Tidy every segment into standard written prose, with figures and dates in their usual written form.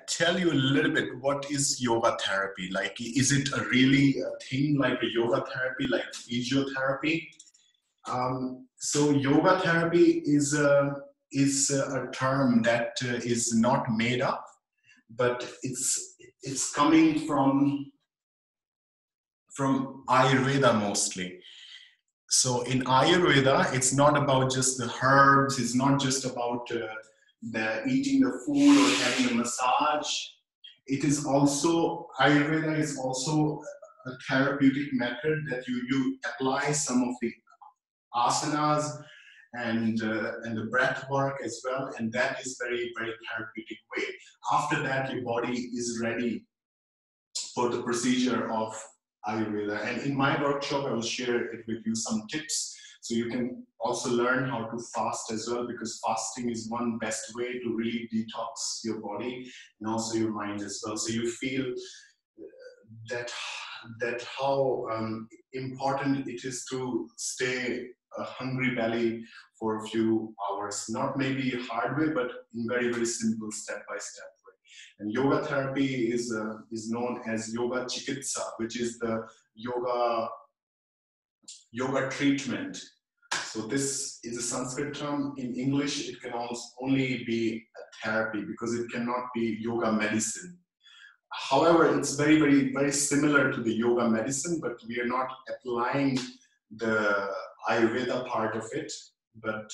tell you a little bit what is yoga therapy. Like, is it really a thing like a yoga therapy, like physiotherapy? So yoga therapy is a term that is not made up, but it's coming from Ayurveda mostly. So in Ayurveda, it's not about just the herbs. It's not just about eating the food or having a massage. It is also, Ayurveda is also a therapeutic method that you apply some of the asanas and the breath work as well, and that is very, very therapeutic way. After that, your body is ready for the procedure of Ayurveda. And in my workshop, I will share it with you some tips, so you can also learn how to fast as well, because fasting is one best way to really detox your body and also your mind as well. So you feel that how important it is to stay a hungry belly for a few hours, not maybe hard way, but in very, very simple step-by-step way. And yoga therapy is known as yoga chikitsa, which is the yoga treatment. So this is a Sanskrit term. In English, it can only be a therapy, because it cannot be yoga medicine. However, it's very, very, very similar to the yoga medicine, but we are not applying the Ayurveda part of it. But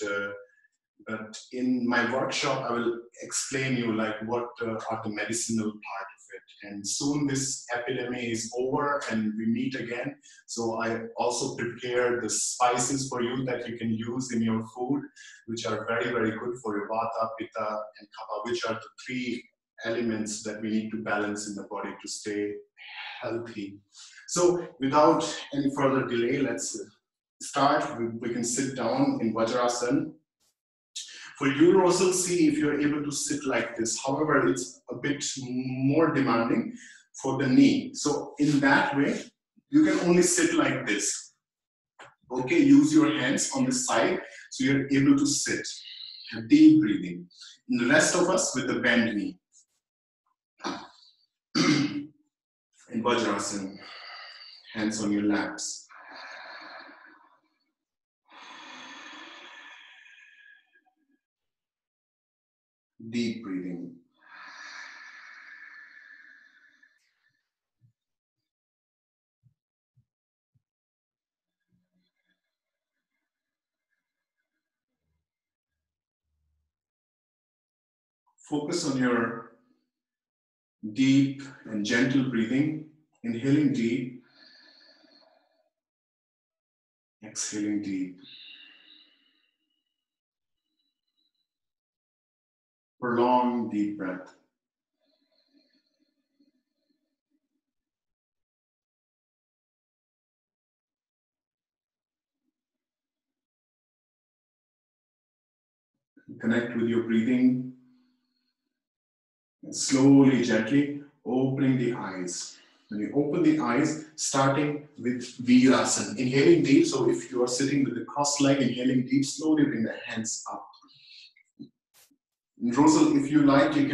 in my workshop, I will explain you like what are the medicinal part of it. And soon this epidemic is over and we meet again. So I also prepare the spices for you that you can use in your food, which are very, very good for your vata, pitta, and kapha, which are the three elements that we need to balance in the body to stay healthy. So without any further delay, let's start. We can sit down in Vajrasana. For you, Rosal, see if you're able to sit like this. However, it's a bit more demanding for the knee. So in that way, you can only sit like this. Okay, use your hands on the side so you're able to sit. Have deep breathing. And the rest of us with the bent knee. In Vajrasana, hands on your laps. Deep breathing. Focus on your deep and gentle breathing. Inhaling deep. Exhaling deep. Prolonged deep breath. Connect with your breathing. And slowly, gently, opening the eyes. When you open the eyes, starting with Virasana. Inhaling deep, so if you are sitting with the cross leg, inhaling deep, slowly bring the hands up. And Rosal, if you like, you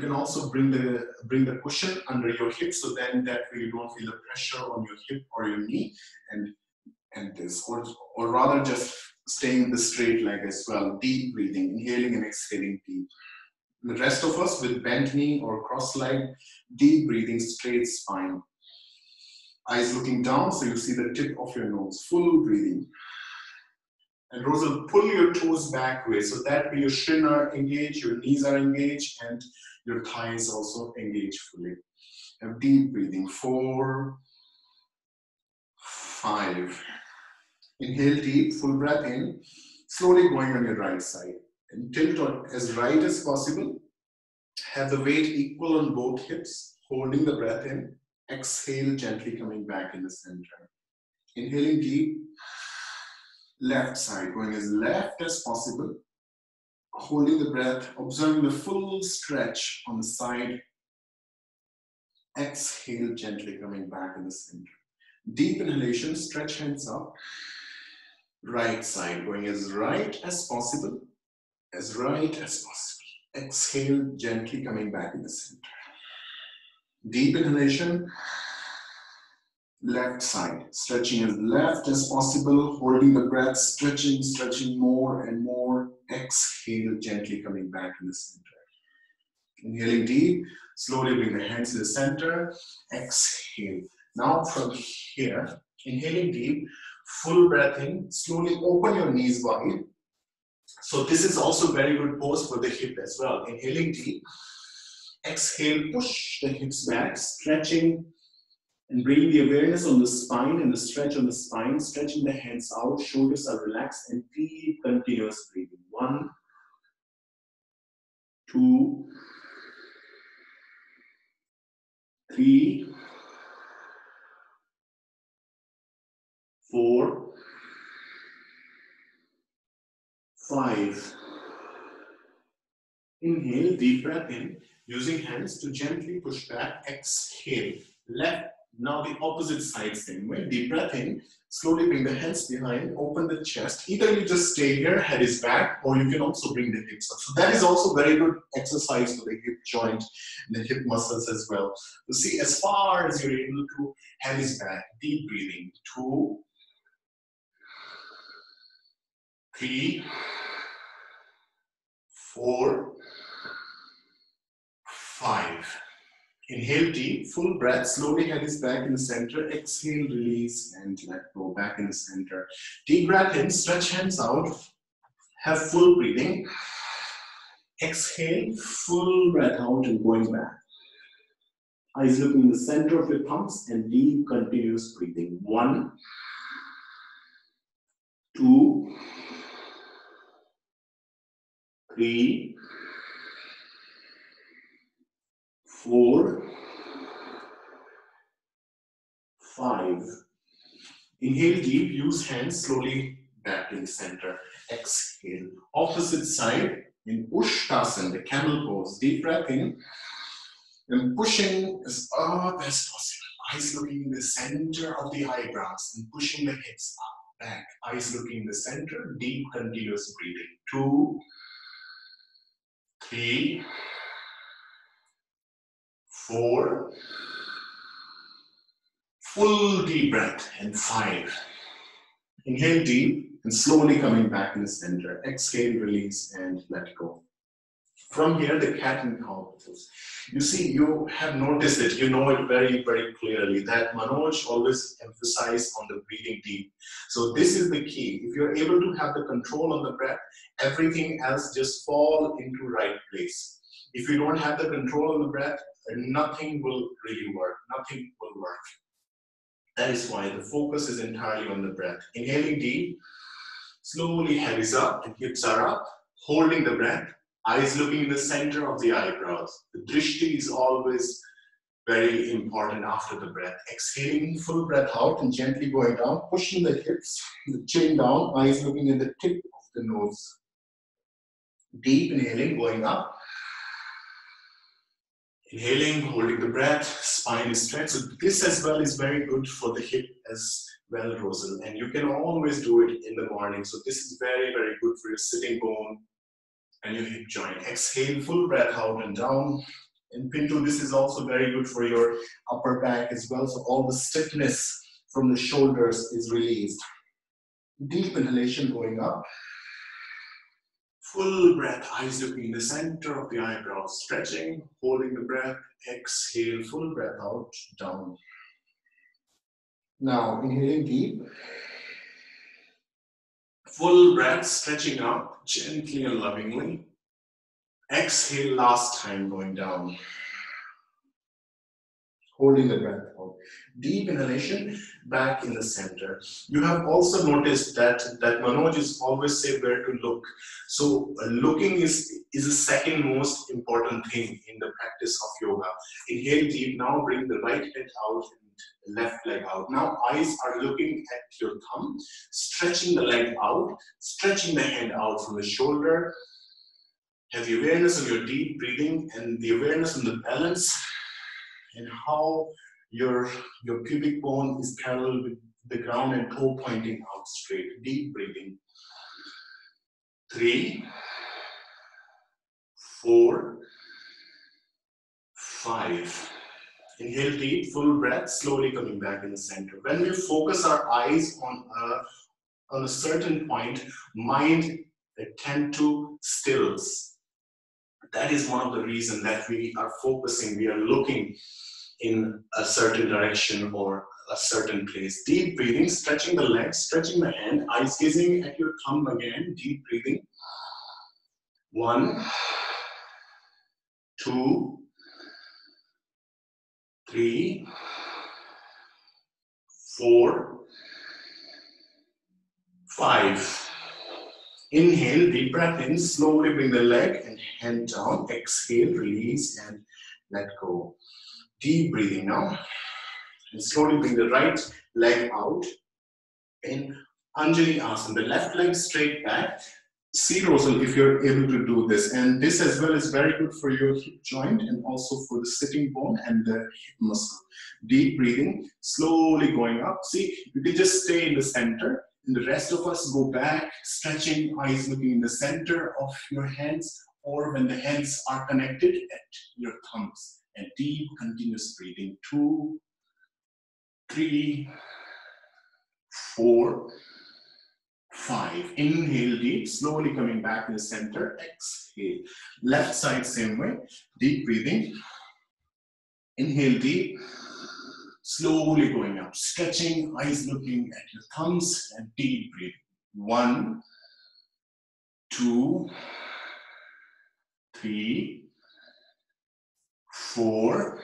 can also bring the cushion under your hip, so then that way you don't feel the pressure on your hip or your knee, and this, or rather just staying in the straight leg as well. Deep breathing, inhaling and exhaling deep. The rest of us with bent knee or cross leg, deep breathing, straight spine. Eyes looking down, so you see the tip of your nose. Full breathing. And Rosal, pull your toes back way, so that your shin are engaged, your knees are engaged, and your thighs also engaged fully. Have deep breathing. 4, 5. Inhale deep, full breath in. Slowly going on your right side. And tilt as right as possible. Have the weight equal on both hips, holding the breath in. Exhale, gently coming back in the center. Inhaling deep. Left side, going as left as possible. Holding the breath, observing the full stretch on the side. Exhale, gently coming back in the center. Deep inhalation, stretch hands up. Right side, going as right as possible. As right as possible. Exhale, gently coming back in the center. Deep inhalation, left side, stretching as left as possible, holding the breath, stretching, stretching more and more. Exhale, gently coming back in the center. Inhaling deep, slowly bring the hands to the center. Exhale. Now from here, inhaling deep, full breath in, slowly open your knees wide. So this is also very good pose for the hip as well. Inhaling deep, exhale, push the hips back, stretching and bring the awareness on the spine and the stretch on the spine, stretching the hands out, shoulders are relaxed and deep continuous breathing. 1, 2, 3, 4, 5. Inhale, deep breath in, using hands to gently push back. Exhale, left. Now the opposite side, same way. Deep breath in, slowly bring the hands behind, open the chest. Either you just stay here, head is back, or you can also bring the hips up. So that is also very good exercise for the hip joint and the hip muscles as well. So see, as far as you're able to, head is back. Deep breathing. 2, 3, 4, 5. Inhale deep, full breath, slowly head is back in the center. Exhale, release, and let go back in the center. Deep breath in, stretch hands out, have full breathing. Exhale, full breath out and going back. Eyes looking in the center of your thumbs and deep continuous breathing. 1, 2, 3, 4, 5. Inhale deep, use hands slowly back in the center. Exhale. Opposite side in Ushtasana, the camel pose. Deep breath in and pushing as up as possible. Eyes looking in the center of the eyebrows and pushing the hips up, back. Eyes looking in the center, deep continuous breathing. 2, 3, 4, full deep breath, and 5. Inhale deep and slowly coming back in the center. Exhale, release, and let go. From here, the cat and cow pose. You see, you have noticed it, you know it very, very clearly that Manoj always emphasized on the breathing deep. So this is the key. If you're able to have the control on the breath, everything else just fall into right place. If you don't have the control on the breath, nothing will really work. Nothing will work. That is why the focus is entirely on the breath. Inhaling deep, slowly head is up and hips are up, holding the breath, eyes looking in the center of the eyebrows. The drishti is always very important after the breath. Exhaling, full breath out and gently going down, pushing the hips, the chin down, eyes looking at the tip of the nose. Deep inhaling, going up. Inhaling, holding the breath, spine is stretched. So this as well is very good for the hip as well, Rosal. And you can always do it in the morning. So this is very, very good for your sitting bone and your hip joint. Exhale, full breath out and down. And Pintu, this is also very good for your upper back as well. So all the stiffness from the shoulders is released. Deep inhalation going up. Full breath, eyes looking in the center of the eyebrows, stretching, holding the breath, exhale, full breath out, down. Now, inhaling deep. Full breath, stretching up, gently and lovingly. Exhale, last time, going down. Holding the breath out. Deep inhalation, back in the center. You have also noticed that Manoj is always say where to look. So looking is the second most important thing in the practice of yoga. Inhale deep, now bring the right head out and left leg out. Now eyes are looking at your thumb, stretching the leg out, stretching the hand out from the shoulder. Have the awareness of your deep breathing and the awareness of the balance and how your pubic bone is parallel with the ground and toe pointing out straight. Deep breathing. 3, 4, 5. Inhale deep, full breath, slowly coming back in the center. When we focus our eyes on a certain point, mind tend to stills. That is one of the reasons that we are focusing, we are looking in a certain direction or a certain place. Deep breathing, stretching the legs, stretching the hand, eyes gazing at your thumb again, deep breathing. 1, 2, 3, 4, 5. Inhale, deep breath in, slowly bring the leg and hand down. Exhale, release and let go. Deep breathing now. And slowly bring the right leg out in Anjali Asana. The left leg straight back. See, Rosal, if you're able to do this. And this as well is very good for your hip joint and also for the sitting bone and the hip muscle. Deep breathing, slowly going up. See, you can just stay in the center. And the rest of us go back, stretching, eyes looking in the center of your hands, or when the hands are connected at your thumbs. And deep, continuous breathing. 2, 3, 4, 5. Inhale deep, slowly coming back to the center. Exhale. Left side same way. Deep breathing. Inhale deep. Slowly going up. Stretching, eyes looking at your thumbs and deep breathing. 1, 2, 3, 4,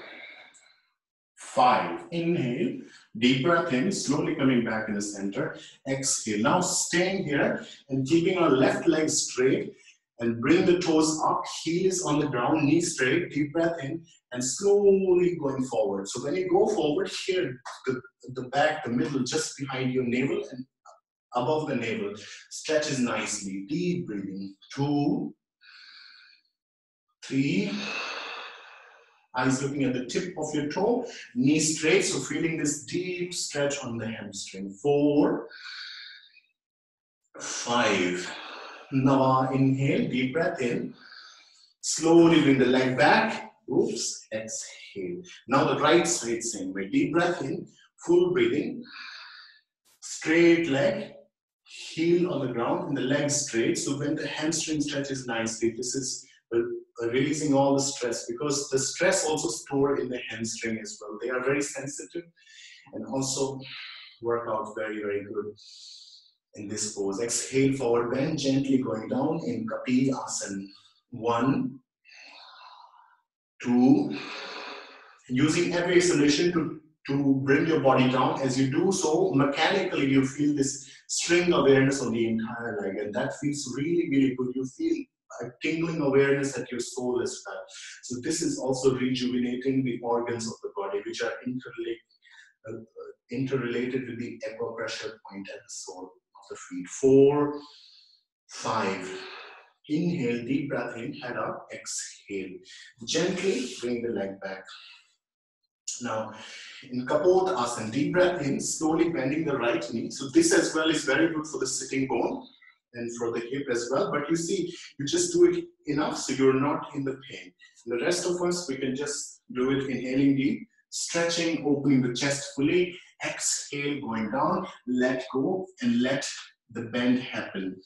5. Inhale. Deep breath in, slowly coming back in the center. Exhale. Now staying here and keeping our left leg straight and bring the toes up, heels on the ground, knees straight, deep breath in and slowly going forward. So when you go forward here, the back, the middle, just behind your navel and above the navel, stretches nicely. Deep breathing. 2, 3, eyes looking at the tip of your toe, knees straight, so feeling this deep stretch on the hamstring. 4, 5. Now inhale, deep breath in. Slowly bring the leg back. Oops, exhale. Now the right side same way. Deep breath in, full breathing. Straight leg, heel on the ground and the leg straight. So when the hamstring stretches nicely, this is releasing all the stress, because the stress also stored in the hamstring as well. They are very sensitive and also work out very, very good in this pose. Exhale, forward bend, gently going down in Kapil Asana. 1, 2, using every exhalation to bring your body down. As you do so, mechanically you feel this string awareness on the entire leg, and that feels really, really good. You feel a tingling awareness at your soul as well. So this is also rejuvenating the organs of the body, which are interrelated with the acupressure point at the sole of the feet. 4, 5. Inhale, deep breath in, head up, exhale. Gently bring the leg back. Now, in Kapot Asana, deep breath in, slowly bending the right knee. So this as well is very good for the sitting bone and for the hip as well. But you see, you just do it enough so you're not in the pain. And the rest of us, we can just do it inhaling deep, stretching, opening the chest fully, exhale, going down, let go, and let the bend happen.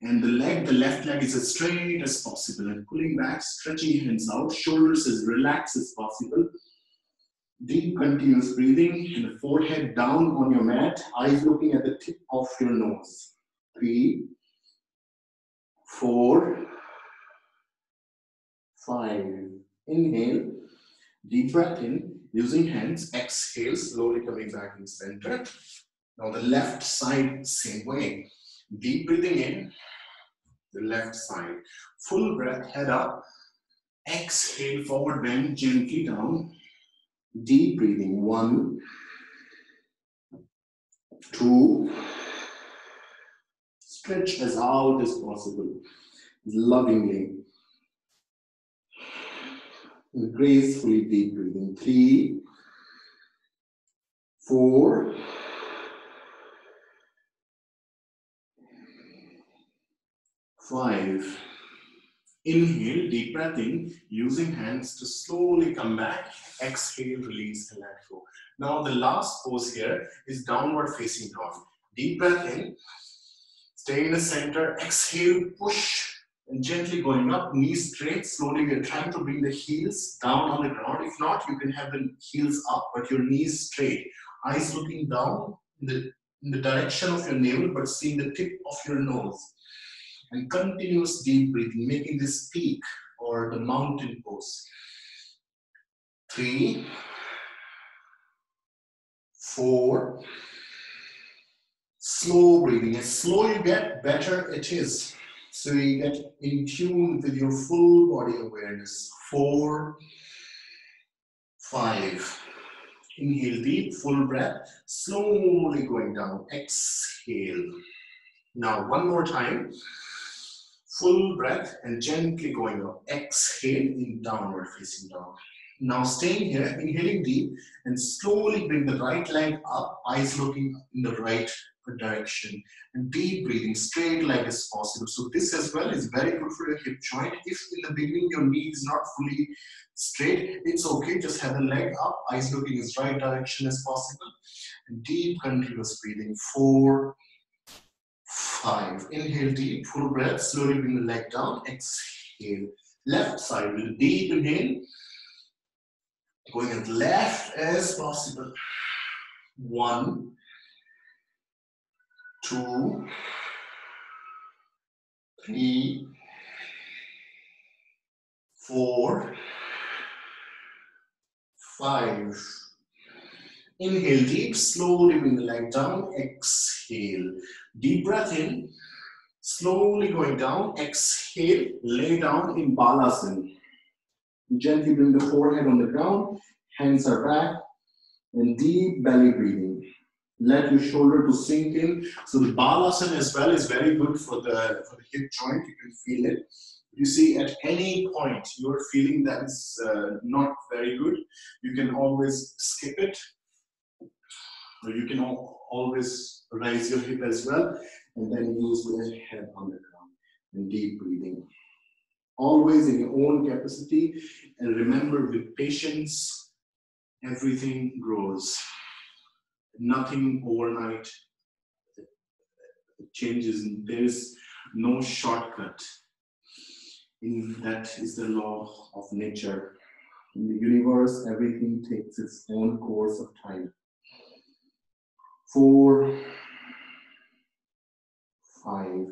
And the leg, the left leg is as straight as possible, and pulling back, stretching hands out, shoulders as relaxed as possible. Deep continuous breathing, and the forehead down on your mat, eyes looking at the tip of your nose. 3, 4, 5. Inhale, deep breath in, using hands, exhale, slowly coming back in center. Now the left side, same way. Deep breathing in, the left side. Full breath, head up. Exhale, forward bend, gently down. Deep breathing. 1, 2. Stretch as out as possible. Lovingly. Gracefully deep breathing. 3, 4, 5. Inhale, deep breath in, using hands to slowly come back. Exhale, release and let go. Now the last pose here is downward facing dog. Deep breath in, stay in the center, exhale, push, and gently going up, knees straight. Slowly we are trying to bring the heels down on the ground. If not, you can have the heels up, but your knees straight. Eyes looking down in the direction of your navel, but seeing the tip of your nose. And continuous deep breathing, making this peak or the mountain pose. 3, 4. Slow breathing. As slow you get, better it is. So you get in tune with your full body awareness. 4, 5. Inhale deep, full breath. Slowly going down. Exhale. Now one more time. Full breath and gently going up. Exhale in downward facing dog. Now staying here, inhaling deep and slowly bring the right leg up, eyes looking in the right direction, and deep breathing, straight leg as possible. So this as well is very good for your hip joint. If in the beginning your knee is not fully straight, it's okay, just have the leg up, eyes looking in the right direction as possible, and deep continuous breathing. 4, 5. Inhale deep, full breath, slowly bring the leg down, exhale. Left side with a deep inhale, going as left as possible. 1, 2, 3, 4, 5. Inhale deep, slowly bring the leg down, exhale. Deep breath in, slowly going down, exhale, lay down in Balasana. Gently bring the forehead on the ground, hands are back, and deep belly breathing. Let your shoulder to sink in. So the Balasana as well is very good for the hip joint. You can feel it. You see, at any point you're feeling that is not very good, you can always skip it. Or you can always raise your hip as well, and then use the head on the ground and deep breathing. Always in your own capacity, and remember, with patience, everything grows. Nothing overnight changes. There is no shortcut. That is the law of nature. In the universe, everything takes its own course of time. 4, 5.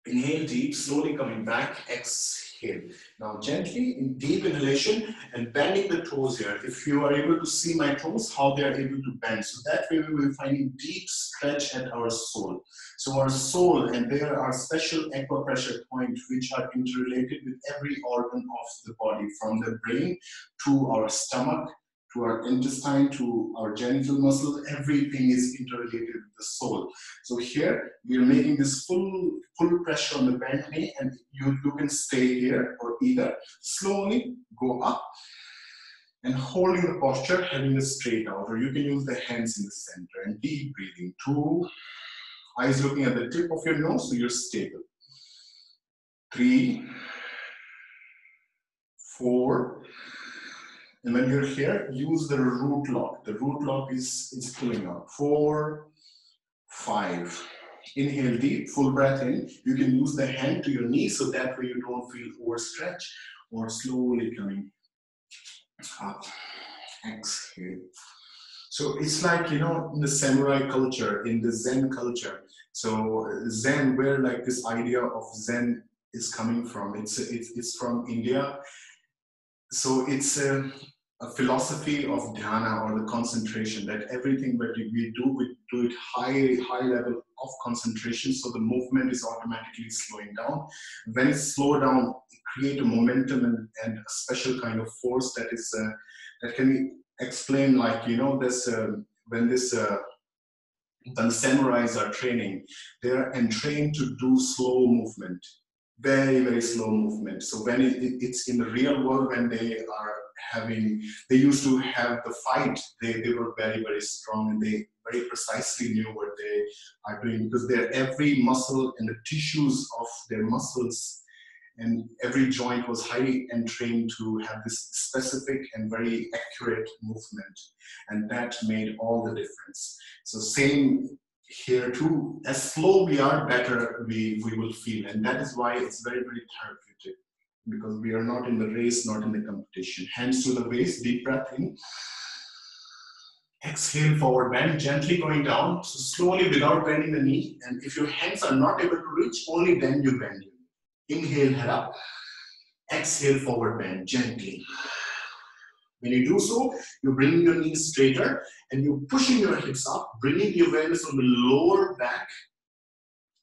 Inhale deep, slowly coming back, exhale. Now gently, in deep inhalation and bending the toes here. If you are able to see my toes, how they are able to bend. So that way we will find deep stretch at our soul. So our soul, and there are special acupressure points which are interrelated with every organ of the body, from the brain to our stomach, to our intestine, to our genital muscle. Everything is interrelated with the soul. So here we are making this full pressure on the bent knee, and you can stay here or either slowly go up and holding the posture, having a straight out, or you can use the hands in the center and deep breathing. 2, eyes looking at the tip of your nose so you're stable. 3, 4. And when you're here, use the root lock. The root lock is pulling up. 4, 5. Inhale deep, full breath in. You can use the hand to your knee so that way you don't feel overstretched, or slowly coming up. Exhale. So it's like, you know, in the samurai culture, in the Zen culture. So Zen, where like this idea of Zen is coming from. It's from India. So it's a philosophy of dhyana, or the concentration, that everything that we do it high level of concentration, so the movement is automatically slowing down. When it's slowed down, it create a momentum and a special kind of force that is that can be explained, like, you know, this when the samurais are training, they are entrained to do slow movement, very, very slow movement. So when it's in the real world, when they used to have the fight, they were very, very strong, and they very precisely knew what they are doing, because their every muscle and the tissues of their muscles and every joint was highly entrained to have this specific and very accurate movement, and that made all the difference. So same here too, as slow we are, better we will feel, and that is why it's very, very therapeutic, because we are not in the race, not in the competition. Hands to the waist, deep breath in. Exhale, forward bend, gently going down, so slowly without bending the knee, and if your hands are not able to reach, only then you bend your knee. Inhale, head up. Exhale, forward bend, gently. When you do so, you're bringing your knees straighter and you're pushing your hips up, bringing the awareness on the lower back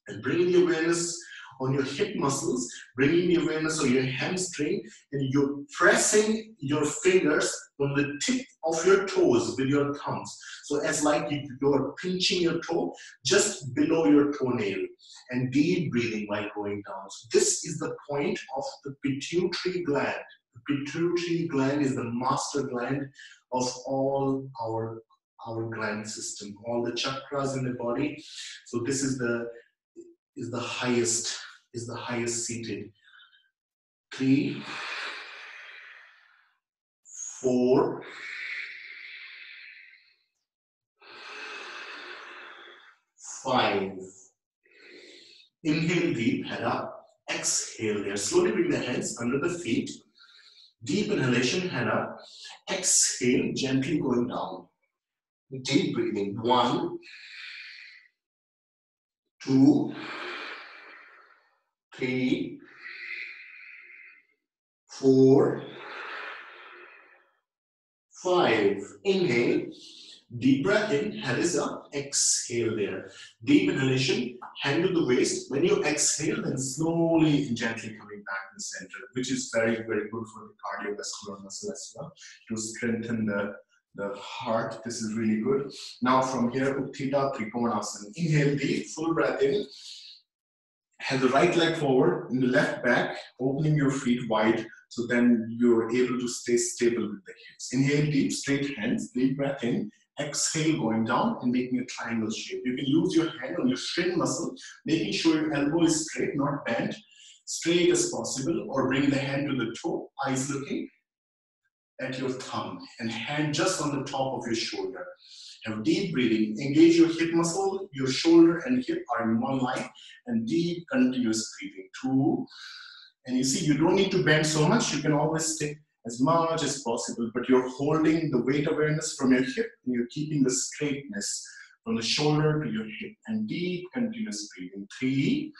and bringing the awareness on your hip muscles, bringing the awareness on your hamstring, and you're pressing your fingers on the tip of your toes with your thumbs. So as like you're pinching your toe just below your toenail, and deep breathing while going down. So this is the point of the pituitary gland. The pituitary gland is the master gland of all our gland system, all the chakras in the body. So this is the highest seated. 3, 4, 5. Inhale deep, head up. Exhale there. Slowly bring the hands under the feet. Deep inhalation, head up. Exhale, gently going down. Deep breathing. 1, 2, 3, 4, 5. Inhale. Deep breath in, head is up, exhale there. Deep inhalation, hand to the waist. When you exhale, then slowly and gently coming back to the center, which is very, very good for the cardiovascular muscle as well, to strengthen the heart. This is really good. Now from here, Utthita Trikonasana. Inhale deep, full breath in. Have the right leg forward, in the left back, opening your feet wide, so then you're able to stay stable with the hips. Inhale deep, straight hands, deep breath in. Exhale, going down and making a triangle shape. You can use your hand on your shin muscle, making sure your elbow is straight, not bent, straight as possible, or bring the hand to the toe, eyes looking at your thumb, and hand just on the top of your shoulder. Have deep breathing, engage your hip muscle, your shoulder and hip are in one line, and deep continuous breathing. 2, and you see you don't need to bend so much, you can always stick as much as possible, but you're holding the weight awareness from your hip and you're keeping the straightness from the shoulder to your hip, and deep continuous breathing. 3,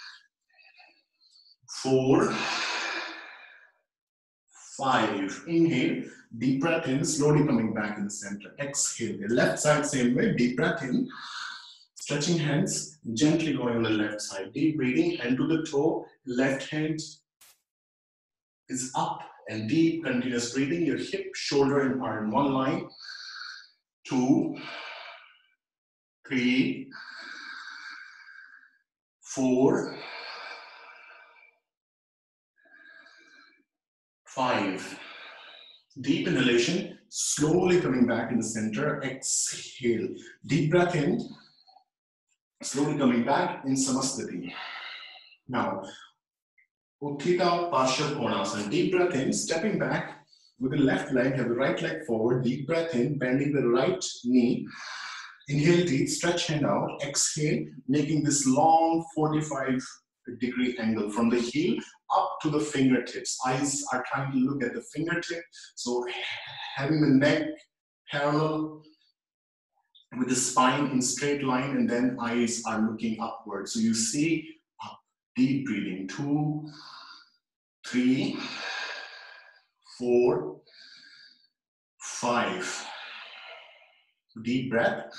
4, 5. Inhale, deep breath in, slowly coming back in the center. Exhale, the left side same way, deep breath in, stretching hands, gently going on the left side. Deep breathing, hand to the toe, left hand is up, and deep continuous breathing. Your hip, shoulder are in one line. 2, 3, 4, 5. Deep inhalation, slowly coming back in the center. Exhale. Deep breath in, slowly coming back in Samasthiti. Now, Utthita Parsha Konasana. Deep breath in, stepping back with the left leg, have the right leg forward. Deep breath in, bending the right knee. Inhale deep, stretch hand out. Exhale, making this long 45-degree angle from the heel up to the fingertips. Eyes are trying to look at the fingertip. So having the neck parallel with the spine in straight line, and then eyes are looking upward. So you see up, deep breathing. 2, 3, 4, 5. Deep breath.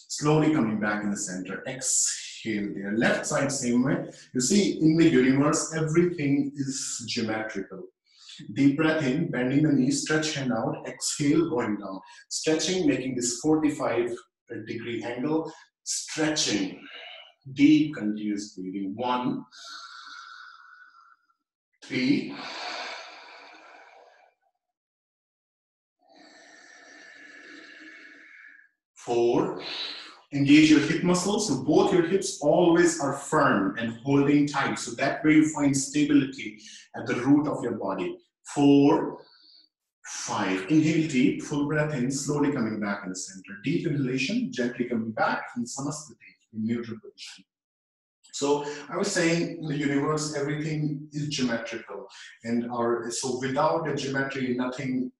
Slowly coming back in the center. Exhale there. Left side same way. You see, in the universe, everything is geometrical. Deep breath in, bending the knees, stretch hand out. Exhale, going down. Stretching, making this 45-degree angle. Stretching. Deep, continuous breathing. 1, 3, 4. Engage your hip muscles, so both your hips always are firm and holding tight. So that way you find stability at the root of your body. 4, 5. Inhale deep, full breath in, slowly coming back in the center. Deep inhalation, gently coming back in Samasthiti, in neutral position. So I was saying in the universe, everything is geometrical. And so without a geometry, nothing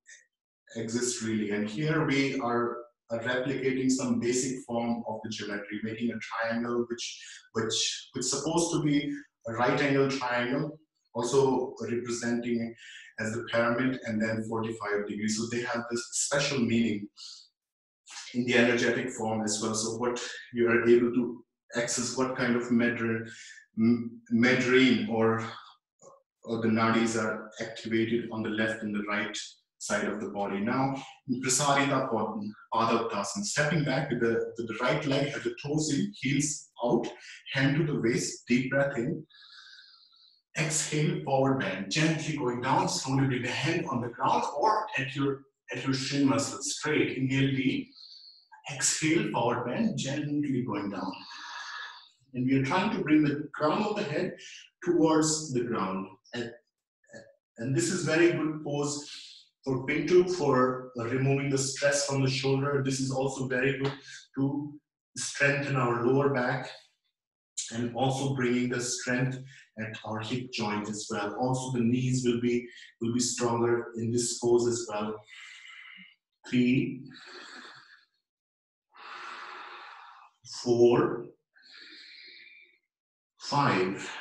exists really. And here we are replicating some basic form of the geometry, making a triangle which is supposed to be a right angle triangle, also representing as the pyramid, and then 45 degrees. So they have this special meaning in the energetic form as well. So what you are able to access, what kind of medrine or the nadis are activated on the left and the right side of the body. Now, in Prasarita Padottasana, stepping back with the right leg at the toes in, heels out, hand to the waist, deep breath in. Exhale, forward bend, gently going down, slowly bring the hand on the ground or at your shin muscle, straight. Inhale deep, exhale, forward bend, gently going down. And we are trying to bring the crown of the head towards the ground. And this is very good pose for Pintu, for removing the stress from the shoulder. This is also very good to strengthen our lower back and also bringing the strength at our hip joint as well. Also the knees will be stronger in this pose as well. 3, 4, 5.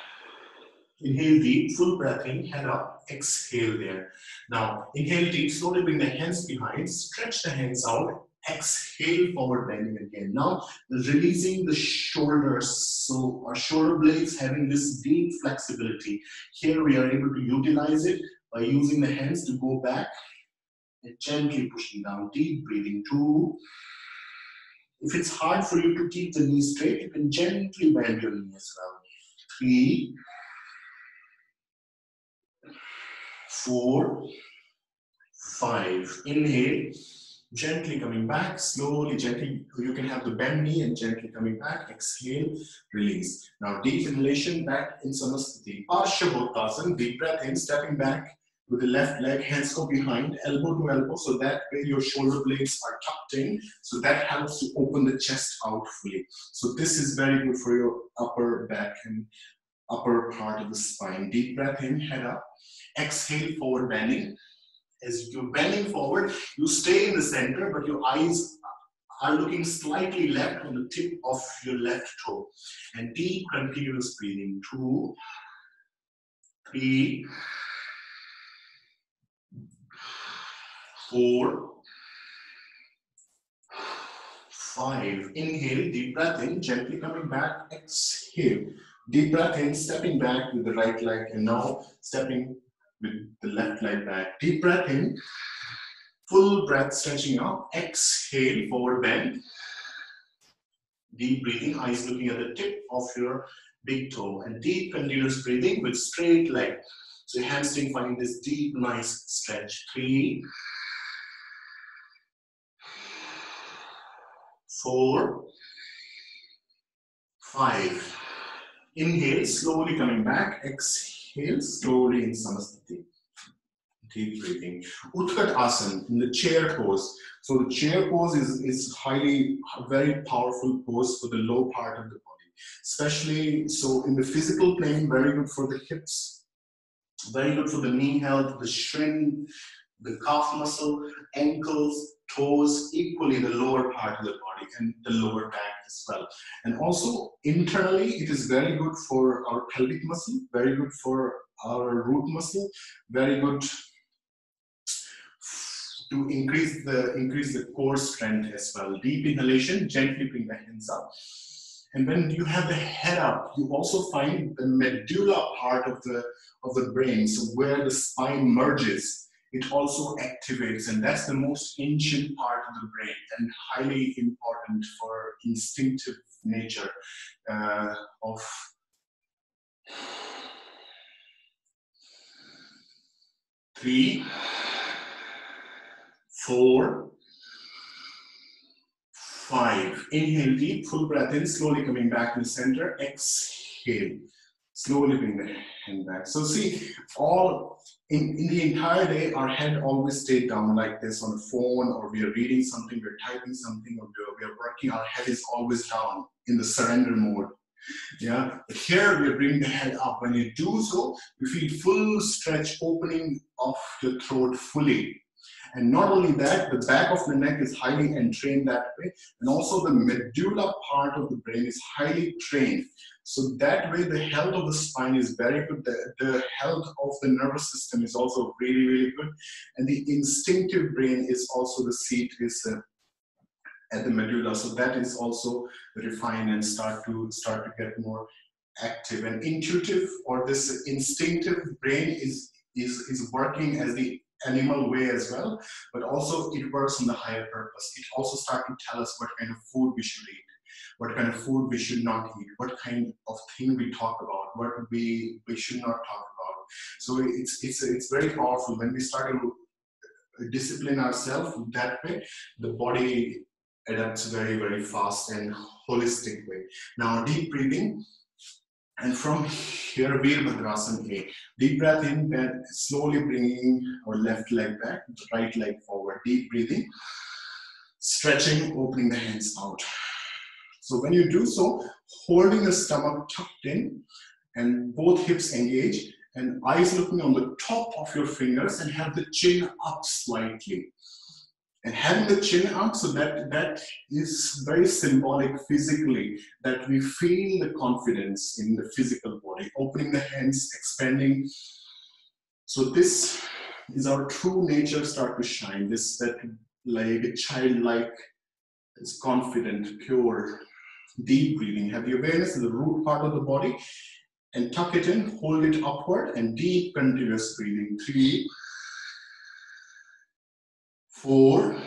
Inhale deep, full breath in, head up, exhale there. Now, inhale deep, slowly bring the hands behind, stretch the hands out, exhale, forward bending again. Now, releasing the shoulders, so our shoulder blades having this deep flexibility. Here we are able to utilize it by using the hands to go back and gently pushing down, deep breathing. 2. If it's hard for you to keep the knee straight, you can gently bend your knee as well. 3, 4, 5. Inhale, gently coming back, slowly, gently. You can have the bend knee and gently coming back. Exhale, release. Now, deep inhalation, back in Samasthiti. Parshabhottasana, deep breath in, stepping back with the left leg, hands go behind, elbow to elbow, so that way your shoulder blades are tucked in. So that helps to open the chest out fully. So this is very good for your upper back and upper part of the spine. Deep breath in, head up. Exhale, forward bending. As you're bending forward, you stay in the center, but your eyes are looking slightly left on the tip of your left toe. And deep, continuous breathing. 2, 3, 4, 5. Inhale, deep breath in, gently coming back. Exhale. Deep breath in, stepping back with the right leg, and now stepping with the left leg back. Deep breath in, full breath stretching out. Exhale, forward bend. Deep breathing, eyes looking at the tip of your big toe. And deep continuous breathing with straight leg. So your hamstring finding this deep, nice stretch. 3, 4, 5. Inhale, slowly coming back. Exhale, slowly in Samasthiti. Deep breathing. Utkat Asana, in the chair pose. So the chair pose is very powerful pose for the low part of the body. Especially, so in the physical plane, very good for the hips, very good for the knee health, the shin, the calf muscle, ankles, toes, equally the lower part of the body and the lower back as well. And also internally, it is very good for our pelvic muscle, very good for our root muscle, very good to increase the core strength as well. Deep inhalation, gently bring the hands up. And when you have the head up, you also find the medulla part of the brain, so where the spine merges, it also activates, and that's the most ancient part of the brain and highly important for instinctive nature of 3, 4, 5. Inhale deep, full breath in, slowly coming back to the center. Exhale. Slowly bring the hand back. So see, all in the entire day, our head always stayed down like this on a phone, or we are reading something, we're typing something, or we are working, our head is always down in the surrender mode. Yeah, but here we bring the head up. When you do so, you feel full stretch, opening of your throat fully. And not only that, the back of the neck is highly entrained that way, and also the medulla part of the brain is highly trained. So that way the health of the spine is very good, the health of the nervous system is also really, really good, and the instinctive brain is also, the seat is at the medulla, so that is also refined and start to get more active and intuitive, or this instinctive brain is working as the animal way as well, but also it works on the higher purpose. It also starts to tell us what kind of food we should eat, what kind of food we should not eat, what kind of thing we talk about, what we should not talk about. So it's very powerful when we start to discipline ourselves that way. The body adapts very, very fast and holistic way. Now deep breathing. And from here, Virabhadrasana A. Deep breath in, then slowly bringing our left leg back, right leg forward. Deep breathing, stretching, opening the hands out. So when you do so, holding the stomach tucked in and both hips engaged and eyes looking on the top of your fingers, and have the chin up slightly. And having the chin up, so that is very symbolic physically, that we feel the confidence in the physical body, opening the hands, expanding. So this is our true nature start to shine, that like a childlike, is confident, pure, deep breathing. Have the awareness of the root part of the body and tuck it in, hold it upward, and deep continuous breathing. 3, 4,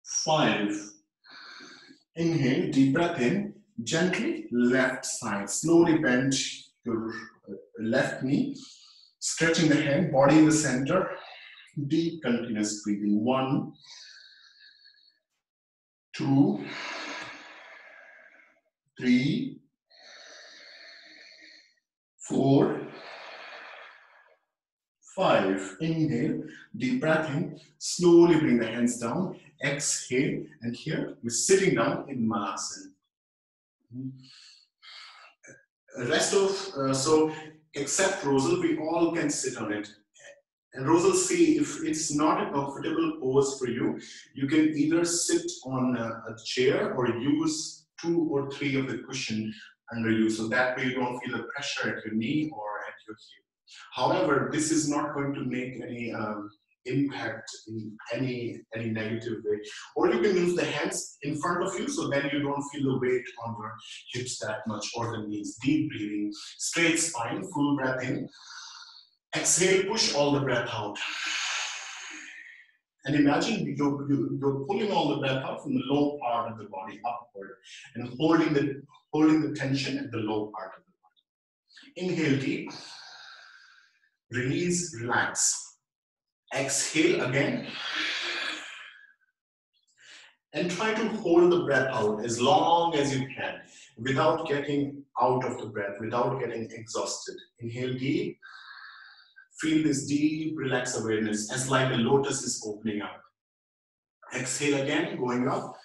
5. Inhale, deep breath in, gently left side. Slowly bend your left knee, stretching the hand, body in the center. Deep continuous breathing. 1, 2, 3, 4, 5. Inhale, deep breath in, slowly bring the hands down, exhale, and here we're sitting down in Malasana. Rest of, so except Rosal, we all can sit on it. And Rosal, see, if it's not a comfortable pose for you, you can either sit on a chair or use 2 or 3 of the cushion under you, so that way you don't feel the pressure at your knee or at your heel. However, this is not going to make any impact in any negative way. Or you can use the hands in front of you, so then you don't feel the weight on your hips that much, or the knees. Deep breathing, straight spine, full breath in. Exhale, push all the breath out. And imagine you're pulling all the breath out from the low part of the body upward and holding the tension at the low part of the body. Inhale deep. Release, relax. Exhale again. And try to hold the breath out as long as you can without getting out of the breath, without getting exhausted. Inhale deep. Feel this deep, relaxed awareness as like a lotus is opening up. Exhale again, going up.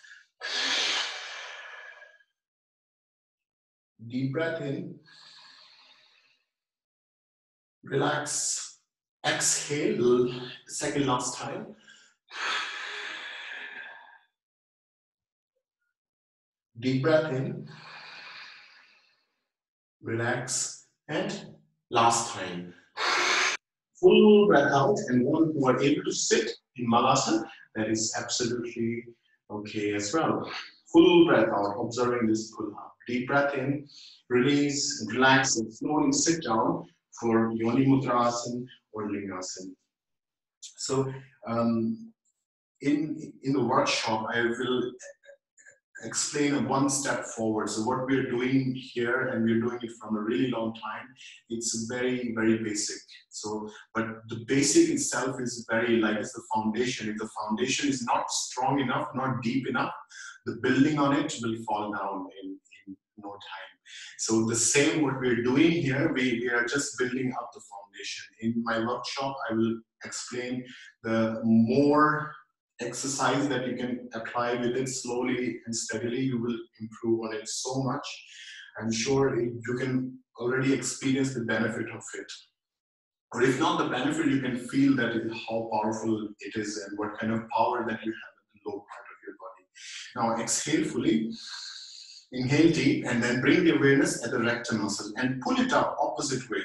Deep breath in. Relax. Exhale, second last time. Deep breath in. Relax. And last time. Full breath out, and one who are able to sit in Malasana, that is absolutely okay as well. Full breath out, observing this pull up. Deep breath in, release, and relax, and slowly sit down for Yoni Mudrasana or Lingasana. So in the workshop, I will explain a one step forward. So what we're doing here, and we're doing it from a really long time, it's very, very basic. So, but the basic itself is very like it's the foundation. If the foundation is not strong enough, not deep enough, the building on it will fall down in no time. So the same what we're doing here, we are just building up the foundation. In my workshop, I will explain the more exercise that you can apply with it slowly and steadily, you will improve on it so much. I'm sure you can already experience the benefit of it. Or if not the benefit, you can feel that how powerful it is and what kind of power that you have in the low part of your body. Now exhale fully, inhale deep, and then bring the awareness at the rectum muscle and pull it up opposite way,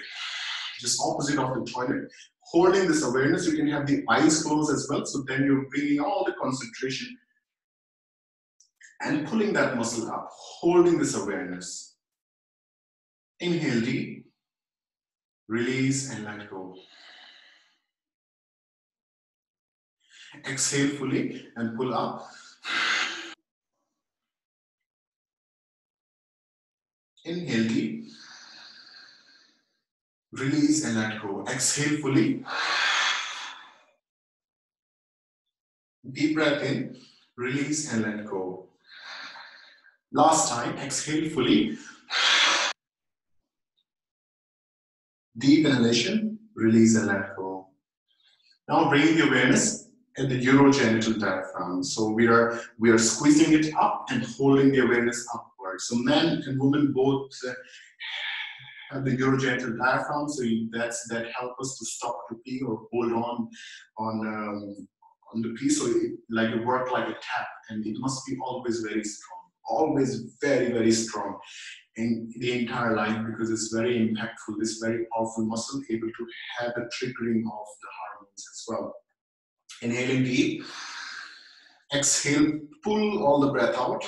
just opposite of the toilet. Holding this awareness, you can have the eyes closed as well, so then you're bringing all the concentration and pulling that muscle up, holding this awareness. Inhale deep, release and let go. Exhale fully and pull up. Inhale deep, release and let go. Exhale fully. Deep breath in, release and let go. Last time, exhale fully. Deep inhalation, release and let go. Now bring the awareness at the urogenital diaphragm. So we are squeezing it up and holding the awareness upward. So men and women both have the urogenital diaphragm, so that helps us to stop to pee or hold on the pee. So it works like a tap, and it must be always very strong, always very, very strong in the entire life, because it's very impactful. This very powerful muscle able to have a triggering of the hormones as well. Inhaling deep, exhale, pull all the breath out,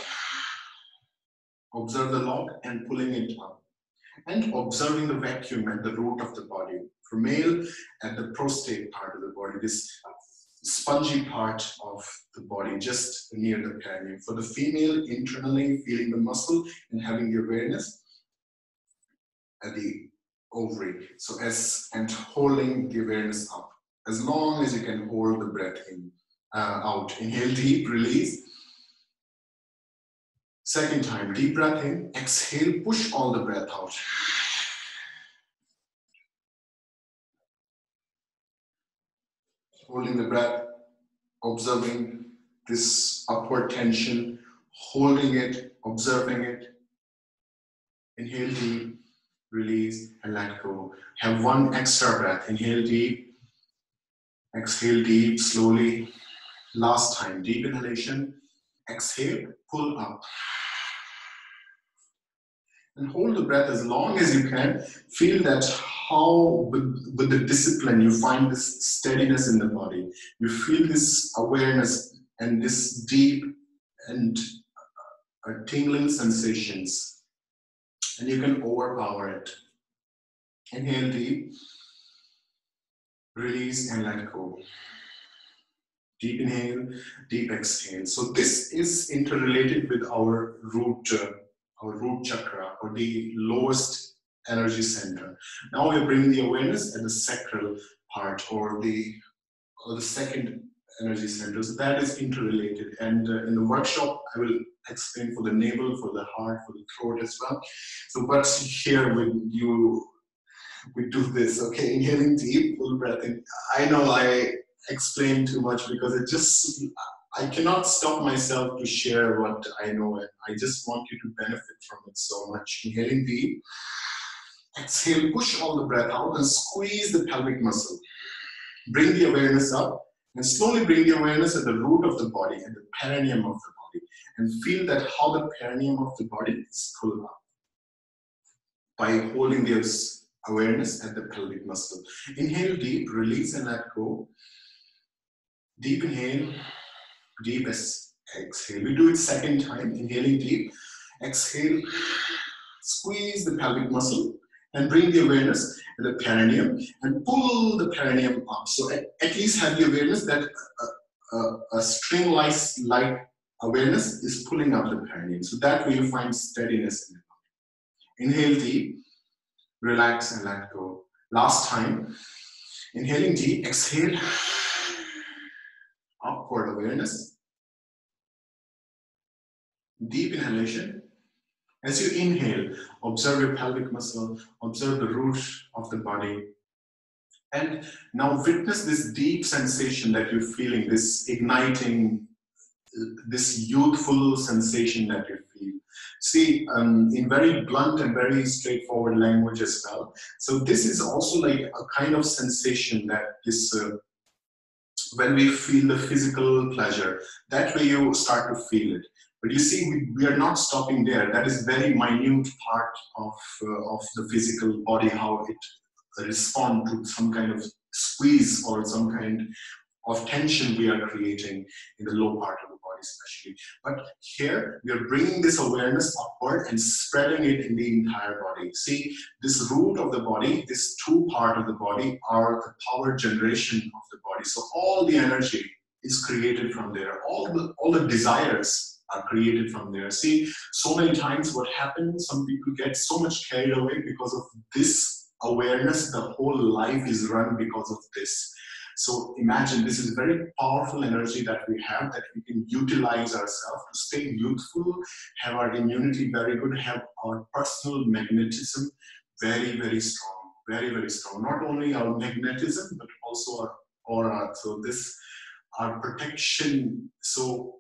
observe the log and pulling it up, and observing the vacuum at the root of the body. For male, at the prostate part of the body, this spongy part of the body just near the perineum. For the female, internally feeling the muscle and having the awareness at the ovary. So and holding the awareness up as long as you can hold the breath in, out. Inhale deep, release. Second time, deep breath in, exhale, push all the breath out. Holding the breath, observing this upward tension, holding it, observing it. Inhale deep, release, and let go. Have one extra breath. Inhale deep, exhale deep, slowly. Last time, deep inhalation, exhale, pull up. And hold the breath as long as you can. Feel that how, with the discipline, you find this steadiness in the body. You feel this awareness and this deep and tingling sensations. And you can overpower it. Inhale deep, release and let go. Deep inhale, deep exhale. So this is interrelated with our root chakra, or the lowest energy center. Now we're bringing the awareness at the sacral part, or the second energy center. So that is interrelated. And in the workshop, I will explain for the navel, for the heart, for the throat as well. So, but here we do this, okay? Inhaling deep, full breath in. I know I explained too much because I cannot stop myself to share what I know, and I just want you to benefit from it so much. Inhaling deep, exhale, push all the breath out and squeeze the pelvic muscle. Bring the awareness up and slowly bring the awareness at the root of the body and the perineum of the body, and feel that how the perineum of the body is pulled up by holding this awareness at the pelvic muscle. Inhale deep, release and let go. Deep inhale, deep exhale. We do it second time. Inhaling deep, exhale, squeeze the pelvic muscle and bring the awareness to the perineum and pull the perineum up. So at least have the awareness that a string-like awareness is pulling up the perineum. So that way you find steadiness in the body. Inhale deep, relax and let go. Last time. Inhaling deep, exhale, upward awareness. Deep inhalation. As you inhale, observe your pelvic muscle, observe the root of the body. And now witness this deep sensation that you're feeling, this igniting, this youthful sensation that you feel. See, in very blunt and very straightforward language as well. So this is also like a kind of sensation that this, when we feel the physical pleasure, that way you start to feel it. But you see, we are not stopping there. That is very minute part of the physical body, how it responds to some kind of squeeze or some kind of tension we are creating in the low part of the body especially. But here, we are bringing this awareness upward and spreading it in the entire body. See, this root of the body, this two part of the body are the power generation of the body. So all the energy is created from there. All the desires are created from there. See, so many times what happens, some people get so much carried away because of this awareness. The whole life is run because of this. So imagine, this is very powerful energy that we have, that we can utilize ourselves to stay youthful, have our immunity very good, have our personal magnetism very, very strong, very, very strong. Not only our magnetism, but also our aura. So this, our protection. So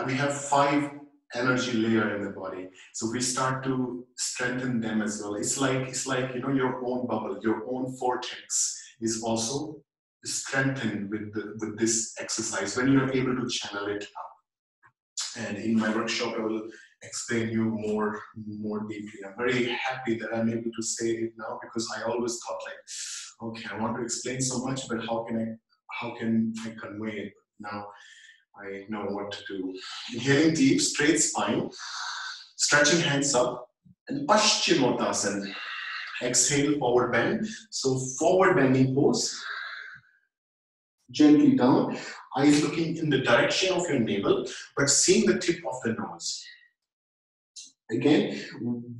we have 5 energy layer in the body. So we start to strengthen them as well. It's like you know, your own bubble, your own vortex is also strengthened with this exercise when you're able to channel it up. And in my workshop, I will explain you more deeply. I'm very happy that I'm able to say it now, because I always thought like, okay, I want to explain so much, but how can I convey it? Now I know what to do. Inhaling deep, straight spine, stretching hands up, and Paschimottanasana. Exhale, forward bend. So forward bending pose. Gently down, eyes looking in the direction of your navel, but seeing the tip of the nose. Again,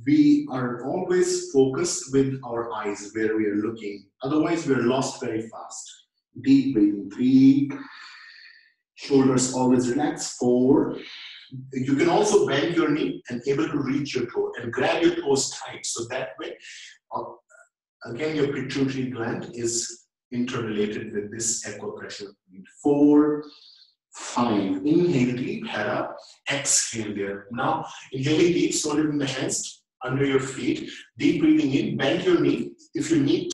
we are always focused with our eyes where we are looking. Otherwise, we are lost very fast. Deep breathing. 3. Shoulders always relax. 4. You can also bend your knee and able to reach your toe and grab your toes tight. So that way, again, your pituitary gland is interrelated with this equipressure. 4, 5. Inhale deep, head up. Exhale there. Now, inhaling deep, slowly bring the hands under your feet. Deep breathing in, bend your knee. If you need.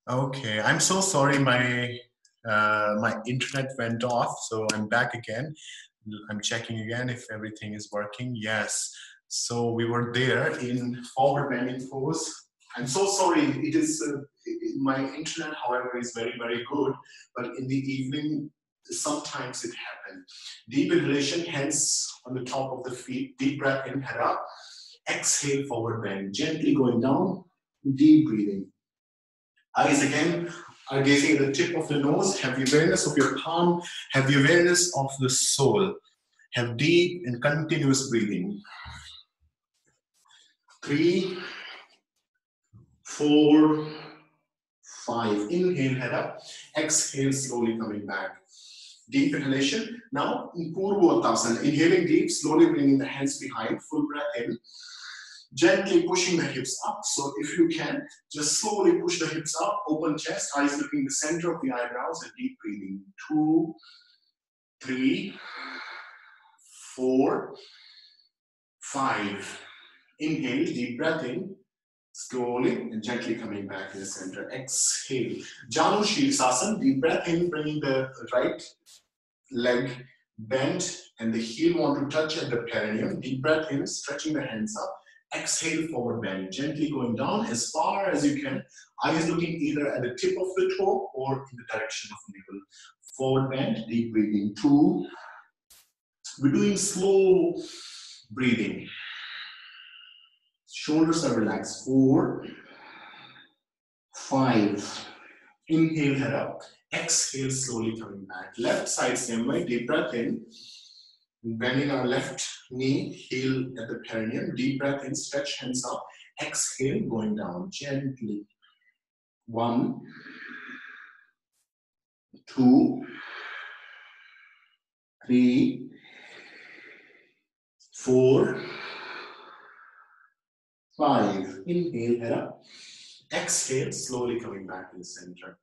Okay, I'm so sorry. My internet went off, so I'm back again. I'm checking again if everything is working. Yes. So we were there in forward bending pose. I'm so sorry. It is my internet, however, is very, very good. But in the evening, sometimes it happens. Deep inhalation, hands on the top of the feet. Deep breath in, head up. Exhale, forward bend. Gently going down. Deep breathing. Eyes again are gazing at the tip of the nose. Have the awareness of your palm. Have the awareness of the soul. Have deep and continuous breathing. 3, 4, 5. Inhale, head up. Exhale, slowly coming back. Deep inhalation. Now, in Purvottanasana. Inhaling deep, slowly bringing the hands behind. Full breath in. Gently pushing the hips up. So if you can, just slowly push the hips up, open chest, eyes looking the center of the eyebrows, and deep breathing. 2, 3, 4, 5. Inhale, deep breath in. Slowly and gently coming back to the center. Exhale. Janu Shirsasana. Deep breath in, bringing the right leg bent and the heel want to touch at the perineum. Deep breath in, stretching the hands up. Exhale, forward bend. Gently going down as far as you can. Eyes looking either at the tip of the toe or in the direction of navel. Forward bend, deep breathing. 2. We're doing slow breathing. Shoulders are relaxed. 4, 5. Inhale, head up. Exhale, slowly coming back. Left side, same way. Deep breath in. Bending our left knee, heel at the perineum. Deep breath in, stretch hands up. Exhale, going down gently. 1, 2, 3, 4, 5. Inhale, head up. Exhale, slowly coming back to the center.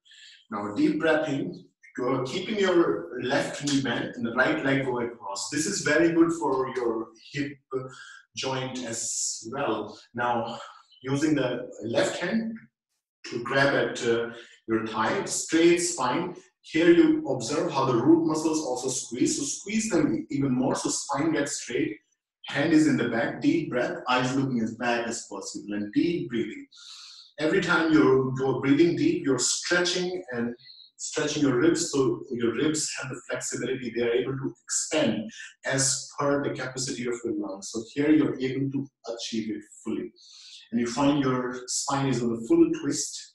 Now, deep breath in. You're keeping your left knee bent and the right leg go across. This is very good for your hip joint as well. Now, using the left hand to grab at your thigh, straight spine. Here you observe how the root muscles also squeeze. So squeeze them even more so spine gets straight. Hand is in the back. Deep breath, eyes looking as back as possible, and deep breathing. Every time you're breathing deep, you're stretching your ribs, so your ribs have the flexibility. They are able to expand as per the capacity of your lungs. So here you're able to achieve it fully. And you find your spine is on a full twist.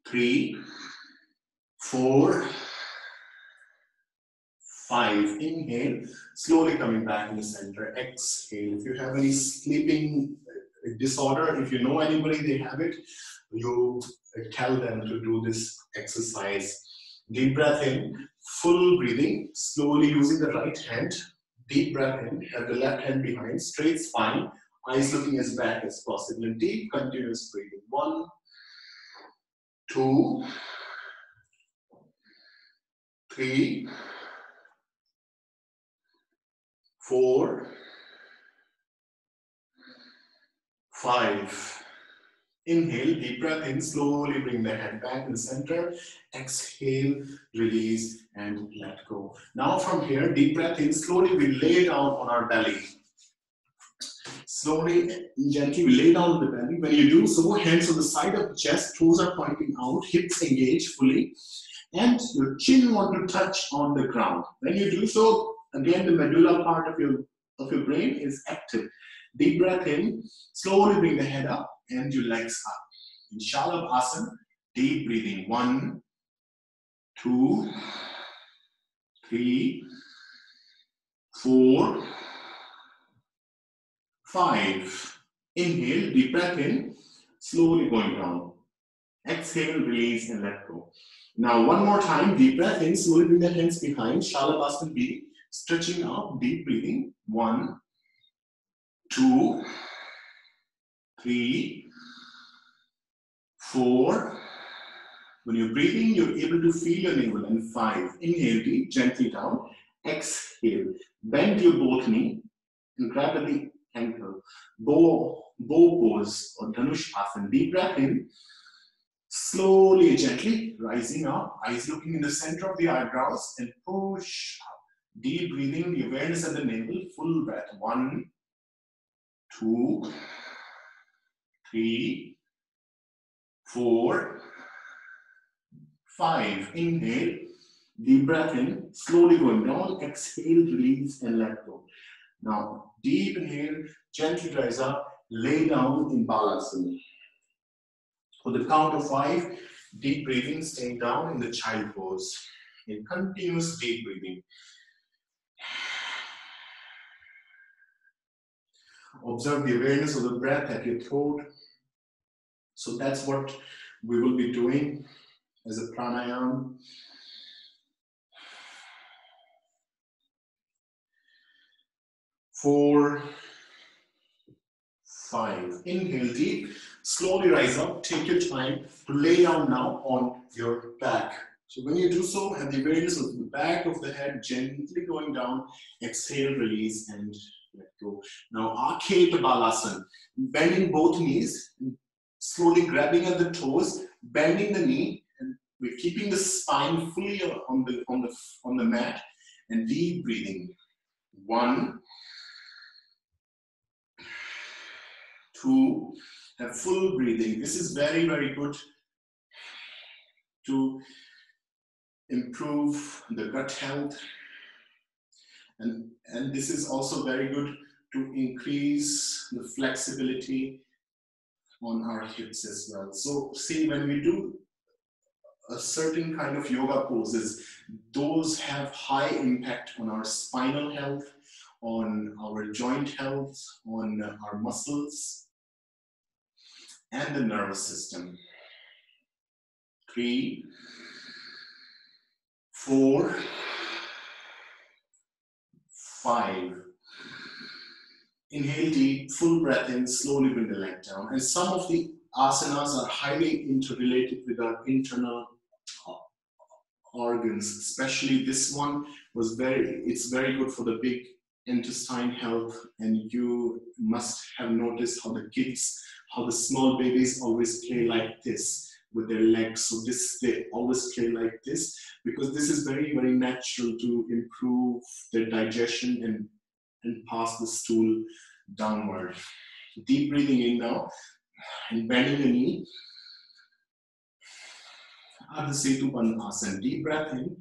3, 4, 5. Inhale, slowly coming back in the center. Exhale. If you have any sleeping disorder, if you know anybody they have it, you tell them to do this exercise. Deep breath in, full breathing, slowly using the right hand. Deep breath in, have the left hand behind, straight spine, eyes looking as back as possible, and deep continuous breathing. 1, 2, 3, 4, 5. Inhale, deep breath in, slowly bring the head back in the center. Exhale, release, and let go. Now from here, deep breath in, slowly we lay down on our belly. Slowly, gently, we lay down on the belly. When you do so, hands on the side of the chest, toes are pointing out, hips engaged fully, and your chin want to touch on the ground. When you do so, again, the medulla part of your brain is active. Deep breath in, slowly bring the head up and your legs up. In Shalabhasana, deep breathing. 1, 2, 3, 4, 5. Inhale, deep breath in, slowly going down. Exhale, release, and let go. Now, one more time, deep breath in, slowly bring the hands behind. Shalabhasana B, stretching out, deep breathing. 1, 2, 3, 4. When you're breathing, you're able to feel your navel. And 5. Inhale deep, gently down. Exhale. Bend your both knee and grab at the ankle. Bow pose or Dhanush Asana. Deep breath in. Slowly, gently rising up. Eyes looking in the center of the eyebrows and push up. Deep breathing, the awareness at the navel. Full breath. 1, 2, 3, 4, 5. Inhale, deep breath in, slowly going down. Exhale, release, and let go. Now, deep inhale, gently rise up, lay down in Balasana. For the count of 5, deep breathing, staying down in the child pose. In continuous deep breathing. Observe the awareness of the breath at your throat. So that's what we will be doing as a pranayama. Four, 5. Inhale deep, slowly rise up. Take your time to lay down now on your back. So when you do so, have the awareness of the back of the head gently going down. Exhale, release, and let go. Now, Arcade Balasana. Bending both knees. slowly grabbing at the toes, bending the knee, and we're keeping the spine fully on the mat, and deep breathing. 1, 2, and full breathing. This is very, very good to improve the gut health, and this is also very good to increase the flexibility on our hips as well. So see, when we do a certain kind of yoga poses, those have high impact on our spinal health, on our joint health, on our muscles, and the nervous system. 3, 4, 5. Inhale deep, full breath in, slowly bring the leg down. And some of the asanas are highly interrelated with our internal organs, especially this one it's very good for the big intestine health. And you must have noticed how the small babies always play like this with their legs. So they always play like this because this is very, very natural to improve their digestion and pass the stool downward. Deep breathing in now and bending the knee. Ardha Setu Padmasana. Deep breath in,